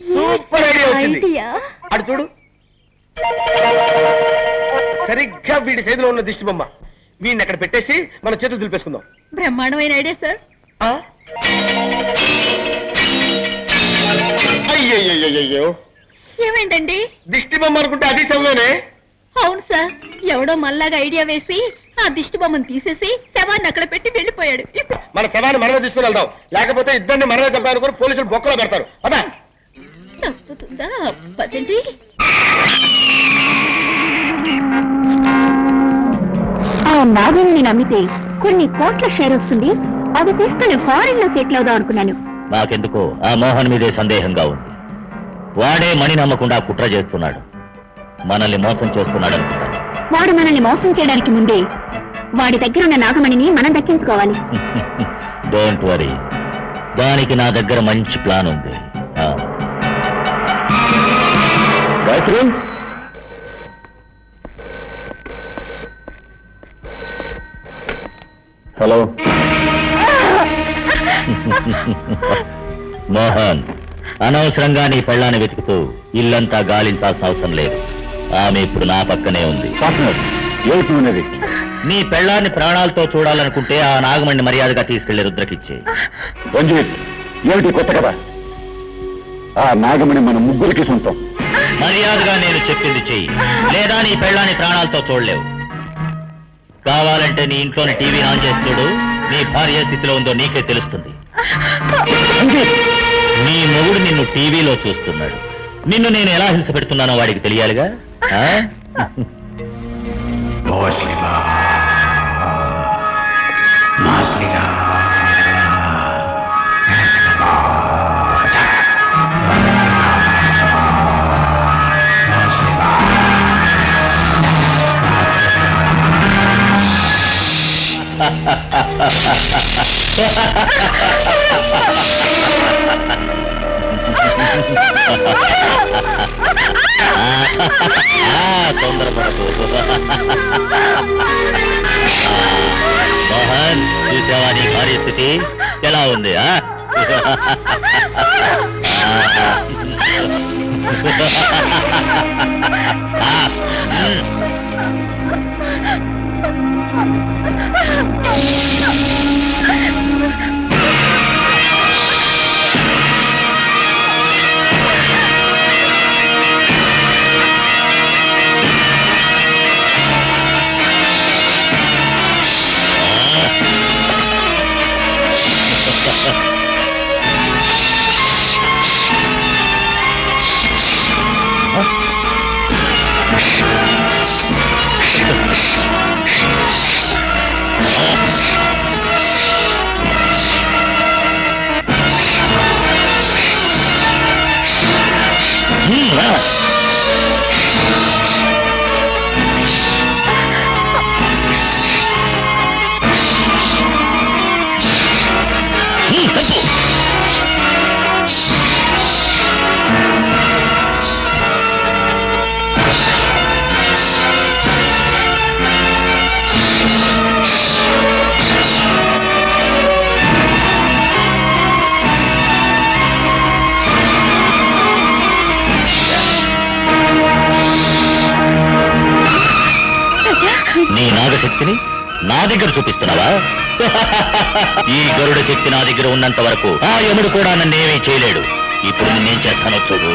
సూపర్ ఐడియా వచ్చింది. అటు చూడు, సరిగ్గా వీడి చేతిలో ఉన్న దిష్టి బొమ్మ. వీడిని అక్కడ పెట్టేసి మన చేతులు దులిపేసుకుందాం. బ్రహ్మాండమైన ఐడియా సార్. అయ్యయ్యో, ఏమైందండి? దిష్టి బొమ్మ అనుకుంటే అది శవమేనే. అవును సార్, ఎవడో మళ్ళాగా ఐడియా వేసి ఆ దిష్టి బొమ్మను తీసేసి శవాన్ని అక్కడ పెట్టి వెళ్ళిపోయాడు. మన శవాన్ని మనమే తీసుకుని వెళ్దాం, లేకపోతే ఇద్దరిని మనమే చంపాలనుకుని పోలీసులు బొక్కలో పెడతారు. అదా తప్పుతుందా? పదండి. ఆ నాగల్ని నమ్మితే కొన్ని కోట్ల షేర్ వస్తుంది. అది తీసుకుని ఫారిన్ లో సెటిల్ అవుదాం అనుకున్నాను. నాకెందుకో ఆ మోహన్ మీదే సందేహంగా ఉంది. వాడే మణి నమ్మకుండా కుట్ర చేస్తున్నాడు, మనల్ని మోసం చేస్తున్నాడు అనుకుంటాను. వాడు మనల్ని మోసం చేయడానికి ముందే వాడి దగ్గర ఉన్న నాగమణిని మనం దక్కించుకోవాలి. డోంట్ వరీ, దానికి నా దగ్గర మంచి ప్లాన్ ఉంది. హలో మోహన్, అనవసరంగా నీ పెళ్ళాన్ని వెతుకుతూ ఇల్లంతా గాలించాల్సిన అవసరం లేదు. ఆమె ఇప్పుడు నా పక్కనే ఉంది. ఏమిటి? నీ పెళ్ళాన్ని ప్రాణాలతో చూడాలనుకుంటే ఆ నాగమణ్ణి మర్యాదగా తీసుకెళ్లి రుద్రకిచ్చే. ఏమిటి కొత్త కదా? ఆ నాగమణి మన ముగ్గురికి సొంతం. మర్యాదగా నేను చెప్పింది చెయ్యి, లేదా నీ పెళ్ళాన్ని ప్రాణాలతో చూడలేవు. కావాలంటే నీ ఇంట్లోని టీవీ ఆన్ చేసి చూడు, నీ భార్య స్థితిలో ఉందో నీకే తెలుస్తుంది. నీ మొగుడు నిన్ను టీవీలో చూస్తున్నాడు. నిన్ను నేను ఎలా హింస పెడుతున్నానో వాడికి తెలియాలిగా. తొందరపడకు మోహన్, చూసావా నీ భార్య స్థితి ఎలా ఉంది? నీ నాగశక్తిని నా దగ్గర చూపిస్తున్నావా? ఈ గరుడ శక్తి నా దగ్గర ఉన్నంత వరకు ఆ యముడు కూడా నన్నేమీ చేయలేడు. ఇప్పుడు నేనేం చేస్తానో చూడు.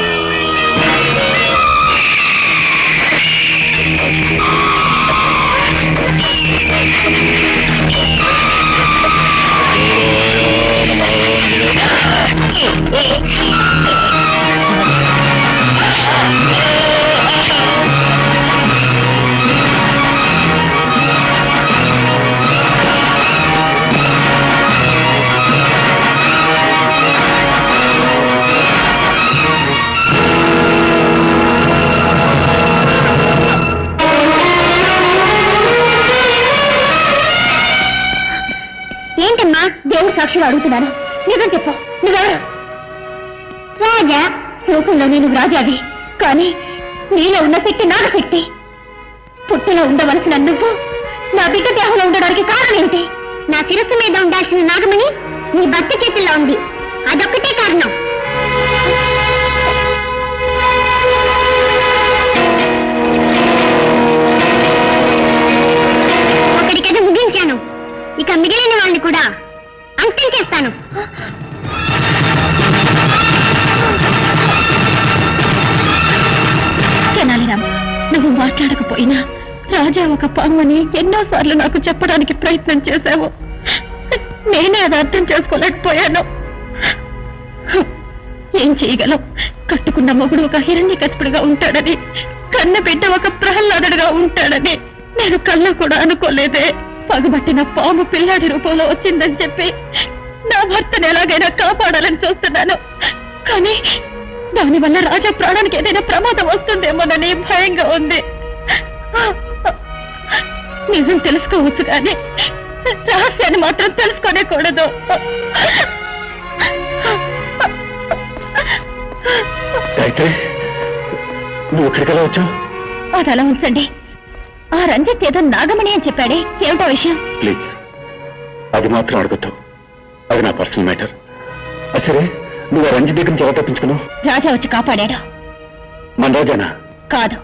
ఏంటమ్మా దేవుడు సాక్షిగా అడుగుతున్నాను, నిజం చెప్పు, నువ్వెవరు? రాజా. లోకంలో నేను రాజావి, కానీ నీలో ఉన్న శక్తి నాగశక్తి. పుట్టిలో ఉండవలసిన నువ్వు నా బిడ్డ దేహంలో ఉండడానికి కారణం ఏంటి? నా శిరస్సు మీద ఉండాల్సిన నాగమణి నీ భర్త చేతుల్లో ఉంది, అదొక్కటే కారణం. ఒకడికైనా ముగించాను, ఇక మిగిలిన వాళ్ళని కూడా అంతం చేస్తాను. తెనాలిరామ్, నువ్వు మాట్లాడకపోయినా రాజా ఒక పామని ఎన్నోసార్లు నాకు చెప్పడానికి ప్రయత్నం చేశావు. నేనే అది అర్థం చేసుకోలేకపోయాను. ఏం చేయగలం? కట్టుకున్న మొగుడు ఒక హిరణ్యకశిపుడుగా ఉంటాడని, కన్న బిడ్డ ఒక ప్రహ్లాదుడుగా ఉంటాడని నేను కళ్ళ కూడా అనుకోలేదే. పగబట్టిన పాము పిల్లాడి రూపంలో వచ్చిందని చెప్పి నా భర్తను ఎలాగైనా కాపాడాలని చూస్తున్నాను, కానీ దానివల్ల రాజా ప్రాణానికి ఏదైనా ప్రమాదం వస్తుందేమోనని భయంగా ఉంది. నిజం తెలుసుకోవచ్చు కానీ రహస్యాన్ని మాత్రం తెలుసుకోనేకూడదు. అయితే నువ్వు ఇక్కడికెలా వచ్చావు? అది అలా ఉంచండి. ఆ రంజిత్ ఏదో నాగమణి అని చెప్పాడే, ఏమిటో విషయం? ప్లీజ్ అది మాత్రం అడగొద్దు, అది నా పర్సనల్ మ్యాటర్. సరే, నువ్వు ఆ రంజిత్ దగ్గర నుంచి ఎలా తప్పించుకున్నావు? రాజా వచ్చి కాపాడాడు. మన రాజానా? కాదు,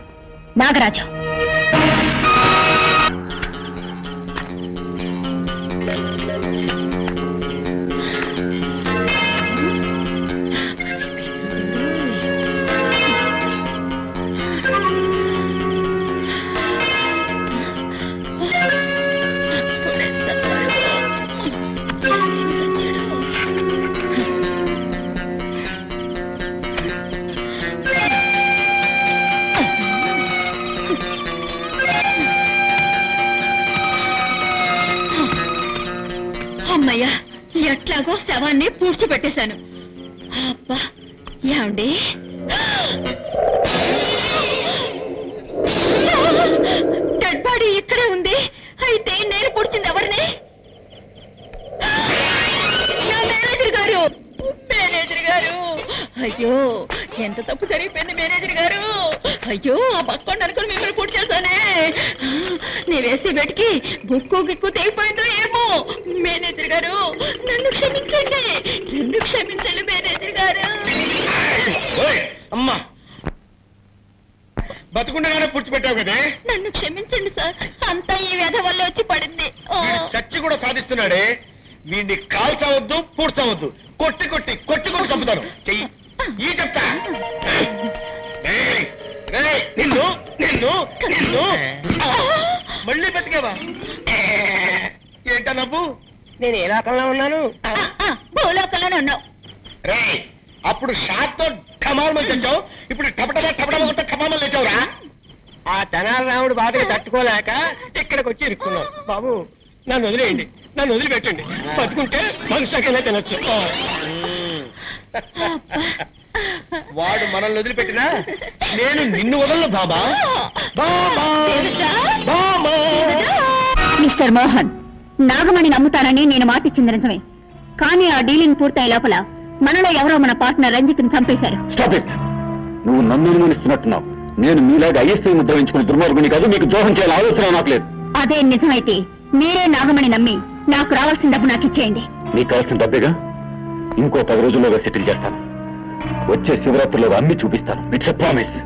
నాగరాజు. అమ్మయ్యా, ఎట్లాగో శవాన్ని పూడ్చిపెట్టేశాను. అబ్బా, ఏమండి, డెడ్ బాడీ ఇక్కడే ఉంది. అయితే నేను పూడ్చింది ఎవరిని? నా మేనేజర్ గారు. మేనేజర్ గారు, అయ్యో ఎంత తప్పు జరిగిపోయింది మేనేజర్ గారు. అయ్యో, ఆ పక్కన అనుకుని మిమ్మల్ని పూర్తి చేశానే. నీ వేసే బెట్కి బుక్కు గిక్కు తెగిపోయిందో ఏమో. మేనేజర్ గారు, నన్ను క్షమించండి, నన్ను క్షమించండి మేనేజర్ గారు. అమ్మా, బతుకుండగానే పుచ్చిపెట్టావు కదే. నన్ను క్షమించండి సార్, అంతా ఈ వ్యధ వల్ల వచ్చి పడింది. చచ్చి కూడా సాధిస్తున్నాడే. వీడిని కాల్చవద్దు, పూడ్చవద్దు, కొట్టి కొట్టి కొట్టి కొట్టి చంపుతాను. చెయ్యి ఈ చెప్తా. నిన్ను నిన్ను నిన్ను మళ్ళీ బతికేవా? ఏంటా నవ్వు? నేను ఏ లోకంలో ఉన్నాను? భూలోకంలోనే ఉన్నావు. రే, అప్పుడు షాట్ తో ఠమాల్మని తెచ్చావు, ఇప్పుడు టపటమా టపటమా కొట్ట ఠమాల్మని తెచ్చావురా. ఆ తెనాలి రాముడు బాధకి తట్టుకోలేక ఇక్కడికి వచ్చి ఇరుక్కున్నావు. బాబు, నన్ను వదిలేయండి, నన్ను వదిలిపెట్టండి. బతుకుంటే మనుషులకైనా తినొచ్చు. వాడు మనల్ని వదిలిపెట్టినా నేను నిన్ను వదలను బాబా. మిస్టర్ మోహన్, నాగమణి నమ్ముతానని నేను మాటిచ్చింది నిజమే, కానీ ఆ డీలింగ్ పూర్తయ్యే లోపల మనలో ఎవరో మన పార్ట్నర్ రంజిత్ని చంపేశారు. Stop it. నువ్వు నన్ను అనుమానిస్తున్నట్టున్నావు. నేను మీలాగా ఐఎస్ఐ ముద్ర వేయించుకుని దుర్మార్గుని కాదు. మీకు ద్రోహం చేయాలని ఆలోచన నాకు లేదు. అదే నిజమైతే మీరే నాగమణి నమ్మి నాకు రావాల్సిన డబ్బు నాకు ఇచ్చేయండి. నీకు కావాల్సిన డబ్బేగా, ఇంకో 10 రోజుల్లోగా సెటిల్ చేస్తాను. వచ్చే శివరాత్రిలో అన్ని చూపిస్తాను. It's a promise.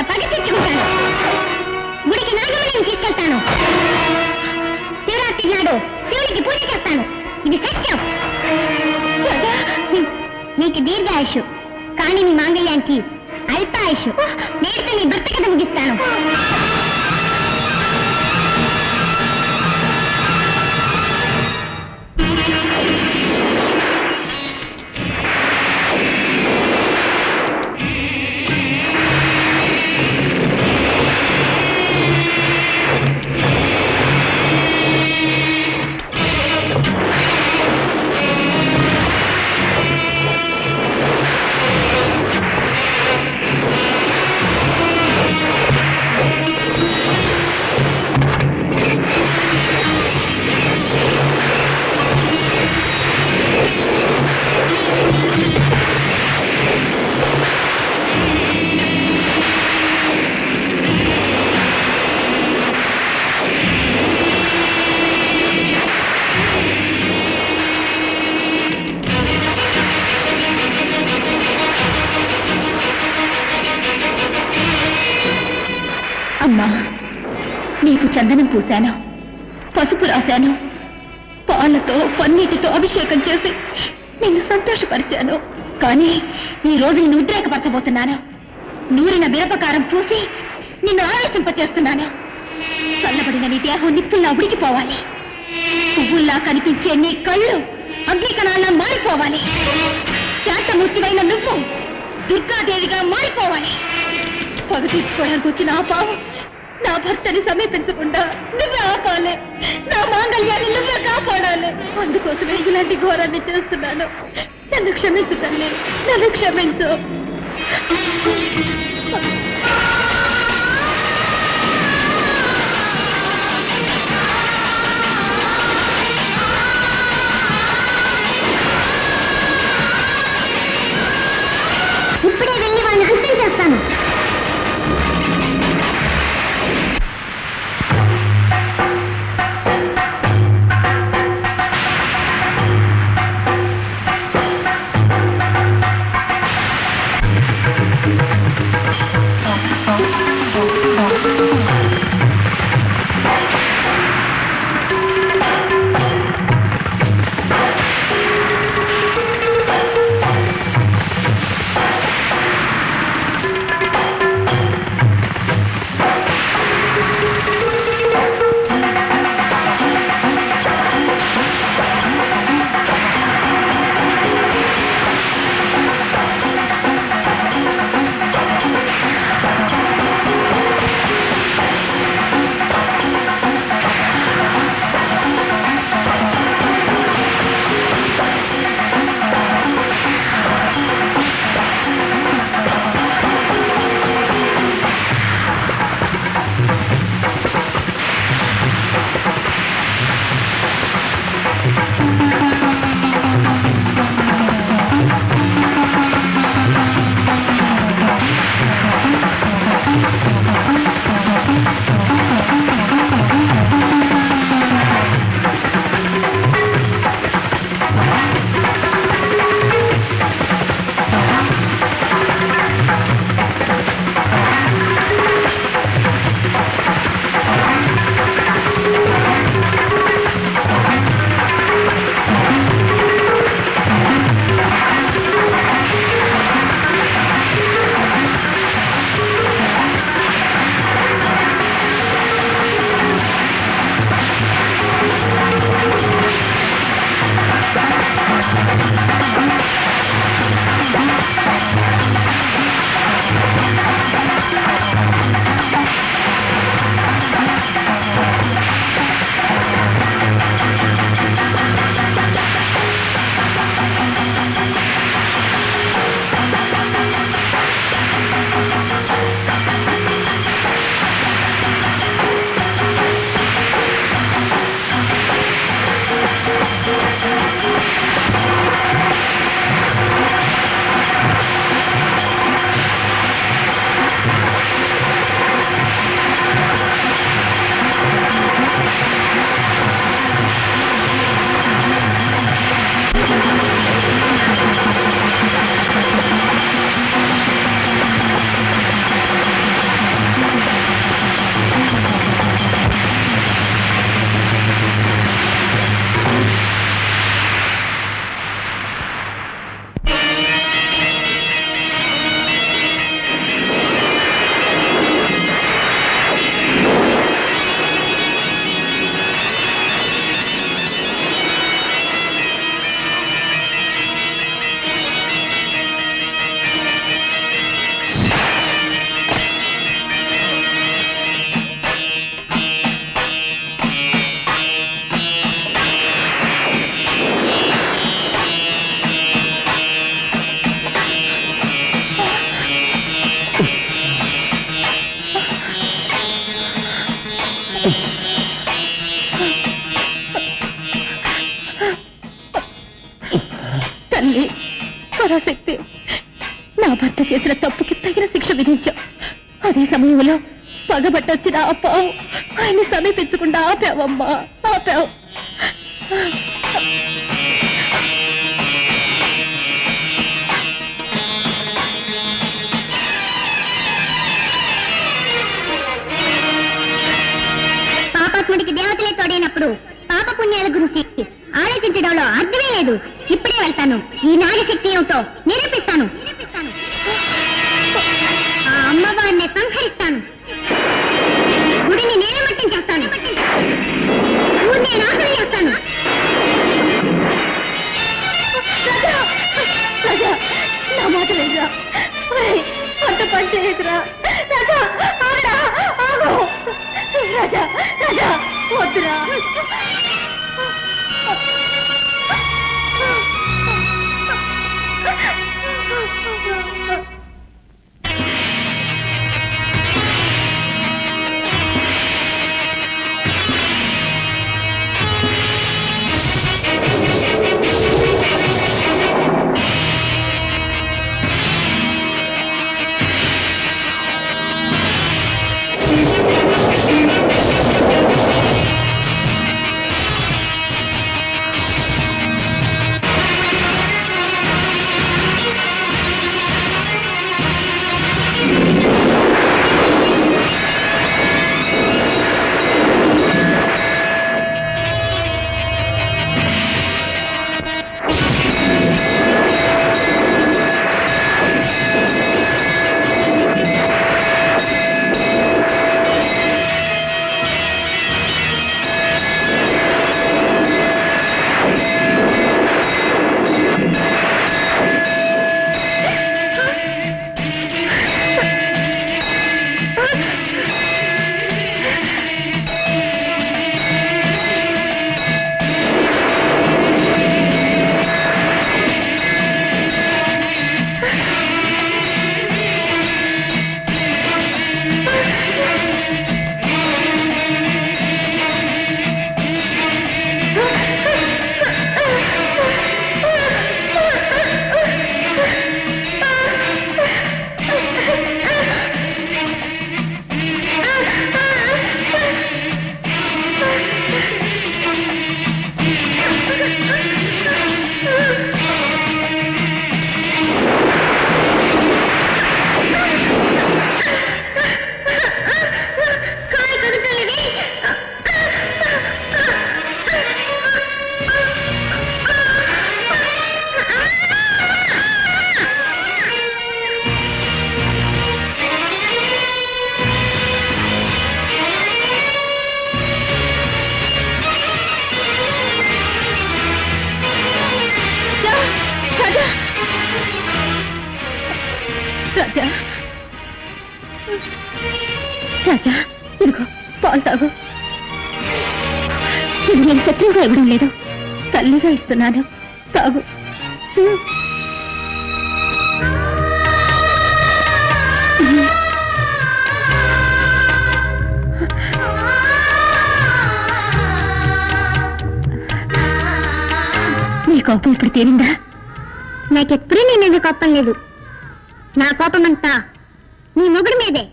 పగ తెచ్చుకుంటాను. గుడికి నాగమణిని తీసుకెళ్తాను. శివరాత్రి నాడు శివునికి పూజ చేస్తాను. ఇది సత్యం. నీకు దీర్ఘాయుషు, కానీ నీ మాంగళ్యానికి అల్పాయుషు. నేటితో నీ భర్త కథ ముగిస్తాను. అమ్మా, నీకు చందనం పూశాను, పసుపు రాశాను, పాలతో పన్నీటితో అభిషేకం చేసి నిన్ను సంతోషపరిచాను. కానీ ఈ రోజు నిన్ను ఉద్రేకపరచబోతున్నాను. నూరిన మిరపకారం పూసి నిన్ను ఆవేశింపచేస్తున్నాను. చల్లబడిన నీ దేహం నిప్పుల్లా ఉడికిపోవాలి. పువ్వుల్లా కనిపించే నీ కళ్ళు అగ్నికణాల్లా మారిపోవాలి. శాంతమూర్తివైన నువ్వు దుర్గాదేవిగా మారిపోవాలి. పగ తీర్చుకోవడానికి వచ్చిన ఆ పావు నా భర్తని సమీపించకుండా నువ్వే ఆపాలి. నా మాంగళ్యాన్ని నువ్వే కాపాడాలి. అందుకోసమే ఇలాంటి ఘోరాన్ని చేస్తున్నాను. నన్ను క్షమించు తల్లి, నన్ను క్షమించు. ఇప్పుడే వెళ్ళి వాళ్ళని హత్య చేస్తాను. పరాశక్తి, నా భర్త చేసిన తప్పుకి తగిన శిక్ష విధించావు. అదే సమయంలో పగబట్టొచ్చిన ఆ పావు ఆయన్ని సమీపించకుండా ఆపావమ్మా, ఆపావు. పాపాత్ముడికి దేవతలే తోడైనప్పుడు పాప పుణ్యాల గురించి ఆలోచించడంలో అర్థమే లేదు. ఇప్పుడే వెళ్తాను, ఈ నాగశక్తి ఏమిటో నిరూపిస్తాను. ఆ అమ్మవారిని సంహరిస్తాను, గుడిని నేలమట్టం చేస్తాను, ఊరిని నాశనం చేస్తాను. నా మాట లేదురా, అంత పని చేయదురా. రాజా ఆగరా, ఆగు. రాజా రాజా వద్దురా. రాజా రాజా ఇదిగో పాలు తాగు. ఇది నేను శత్రువుగా ఇవ్వడం లేదు, తల్లిగా ఇస్తున్నాను, తాగు. నీ కోపం ఇప్పుడు తీరిందా? నాకెప్పుడూ నీ మీద కోపం లేదు. నా కోపం అంతా నీ మొగుడు మీదే.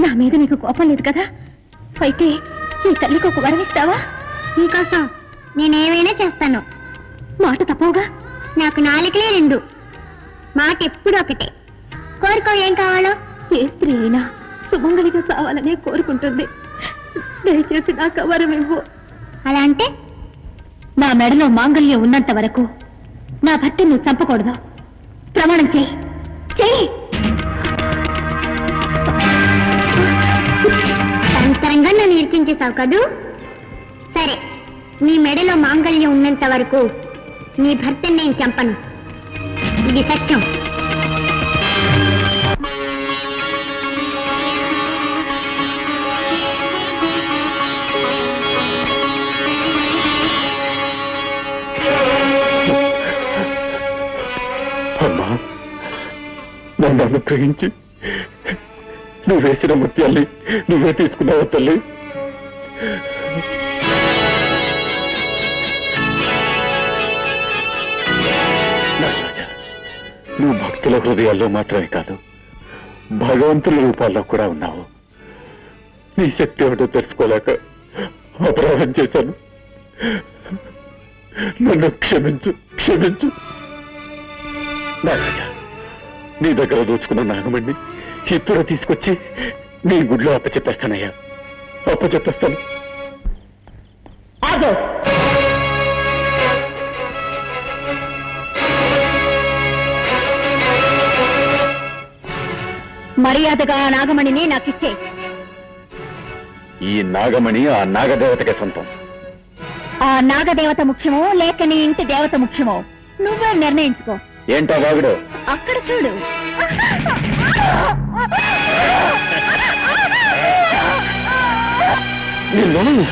నా మీద నీకు కోపం లేదు కదా, అయితే ఈ తల్లికి ఒక వరం ఇస్తావా? నీకోసం నేనేమైనా చేస్తాను. మాట తప్పవుగా. నాకు నాలుకలే రెండు, మాట ఎప్పుడు ఒకటే. కోరుకో, ఏం కావాలో. ఏ స్త్రీ అయినా సుమంగళిగా సావాలనే కోరుకుంటుంది. దయచేసి నాకు వరం ఇవ్వు. అలా అంటే నా మెడలో మాంగళ్యం ఉన్నంత వరకు నా భర్త నువ్వు చంపకూడదు. ప్రమాణం చెయ్యి, చెయ్యి. అంతరంగా నన్ను ఇరికించేశావు కదూ. సరే, నీ మెడలో మాంగళ్యం ఉన్నంత వరకు నీ భర్తని నేను చంపను. ఇది సత్యం. అమ్మా, నన్ను అనుగ్రహించి నువ్వు వేసిన ముత్యాల్ని నువ్వే తీసుకున్నావు తల్లి. నాయనా, నువ్వు భక్తుల హృదయాల్లో మాత్రమే కాదు, భగవంతుల రూపాల్లో కూడా ఉన్నావు. నీ శక్తి ఏమిటో తెలుసుకోలేక అపరాధం చేశాను. నన్ను క్షమించు, క్షమించు. నాగరాజా, నీ దగ్గర దోచుకున్న నాగమణ్ణి ఇప్పుడు తీసుకొచ్చి నీ గుడిలో అప్పచెప్పేస్తానయ్యా, అప్పచెప్పేస్తాను. ఆగో, మర్యాదగా ఆ నాగమణిని నాకిచ్చే. ఈ నాగమణి ఆ నాగదేవతకే సొంతం. ఆ నాగదేవత ముఖ్యమో లేక నీ ఇంటి దేవత ముఖ్యమో నువ్వే నిర్ణయించుకో. ఏంటా వాగుడు? అక్కడ చూడు. నిన్ను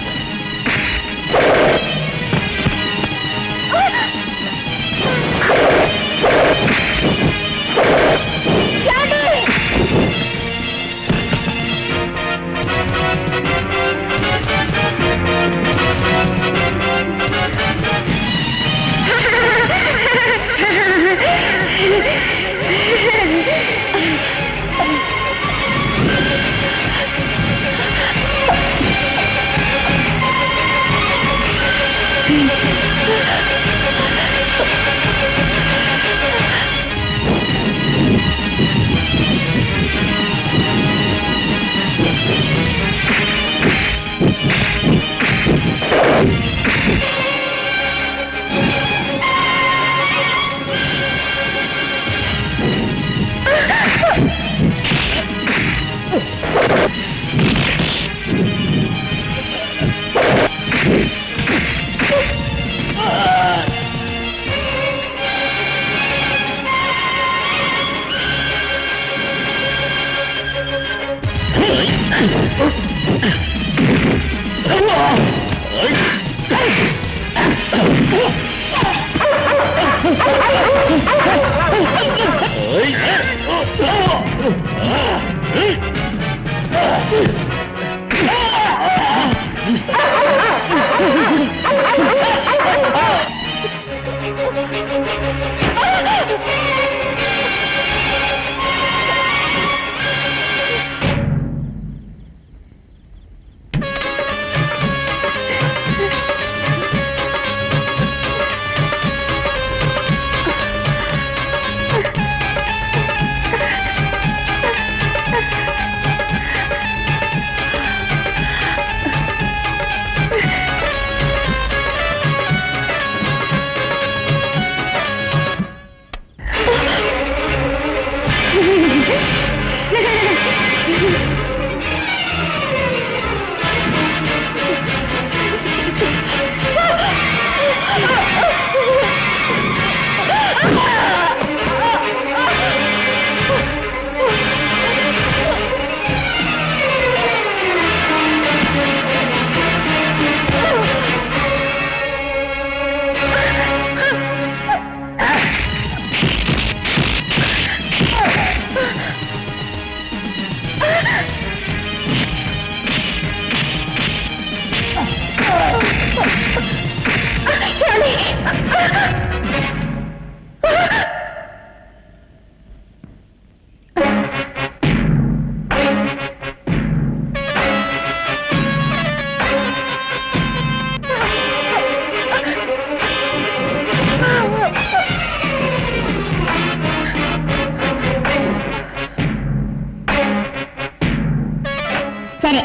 సరే,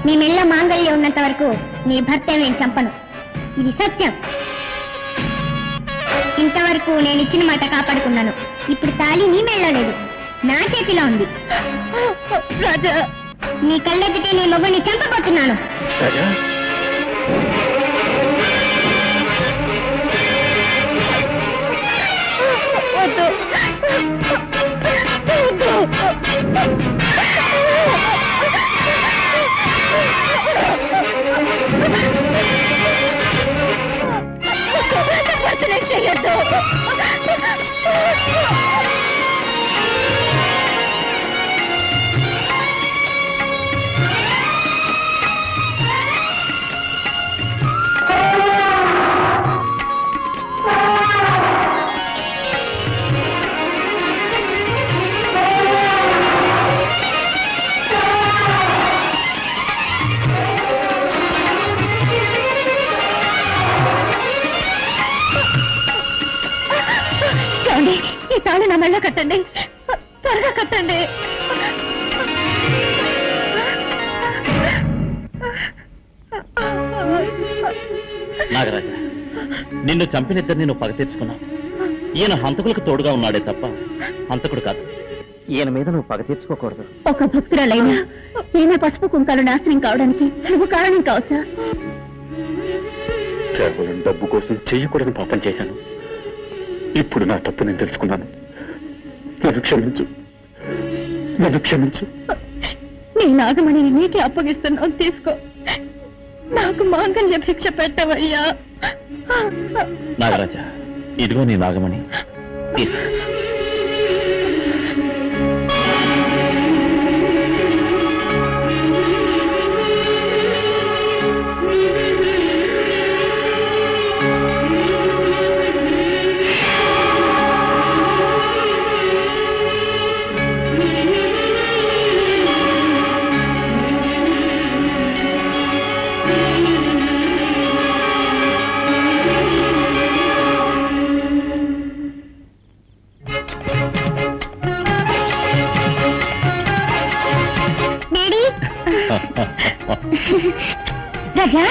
నీ మెళ్ళ మాంగళ్యం ఉన్నంత వరకు నీ భర్త నేను చంపను. ఇది సత్యం. ఇంతవరకు నేను ఇచ్చిన మాట కాపాడుకున్నాను. ఇప్పుడు తాళి నీ మెళ్ళో లేదు, నా చేతిలో ఉంది. నీ కళ్ళెత్తితే నీ మొగుడిని చంపబోతున్నాను. తాళి నా మెళ్ళ కట్టండి, త్వరగా కట్టండి. నాగరాజా, నిన్ను చంపినిద్దరిని నువ్వు పగ తెచ్చుకున్నావు. ఈయన హంతకులకు తోడుగా ఉన్నాడే తప్ప హంతకుడు కాదు. ఈయన మీద నువ్వు పగ తీర్చుకోకూడదు. ఒక భక్తురాలైనా ఈమె పసుపు కుంకాలు నాశనం కావడానికి నువ్వు కారణం కావచ్చా? కేవలం డబ్బు కోసం చెయ్యకూడని పాపం చేశాను. ఇప్పుడు నా తప్పు నేను తెలుసుకున్నాను. నన్ను క్షమించు, నన్ను క్షమించు. నీ నాగమణిని నీకే అప్పగిస్తున్నావు, తీసుకో. నాకు మాంగళ్య భిక్ష పెట్టవయ్యా. నాగరాజా, ఇదిగో నీ నాగమణి, తీసుకో. రాజా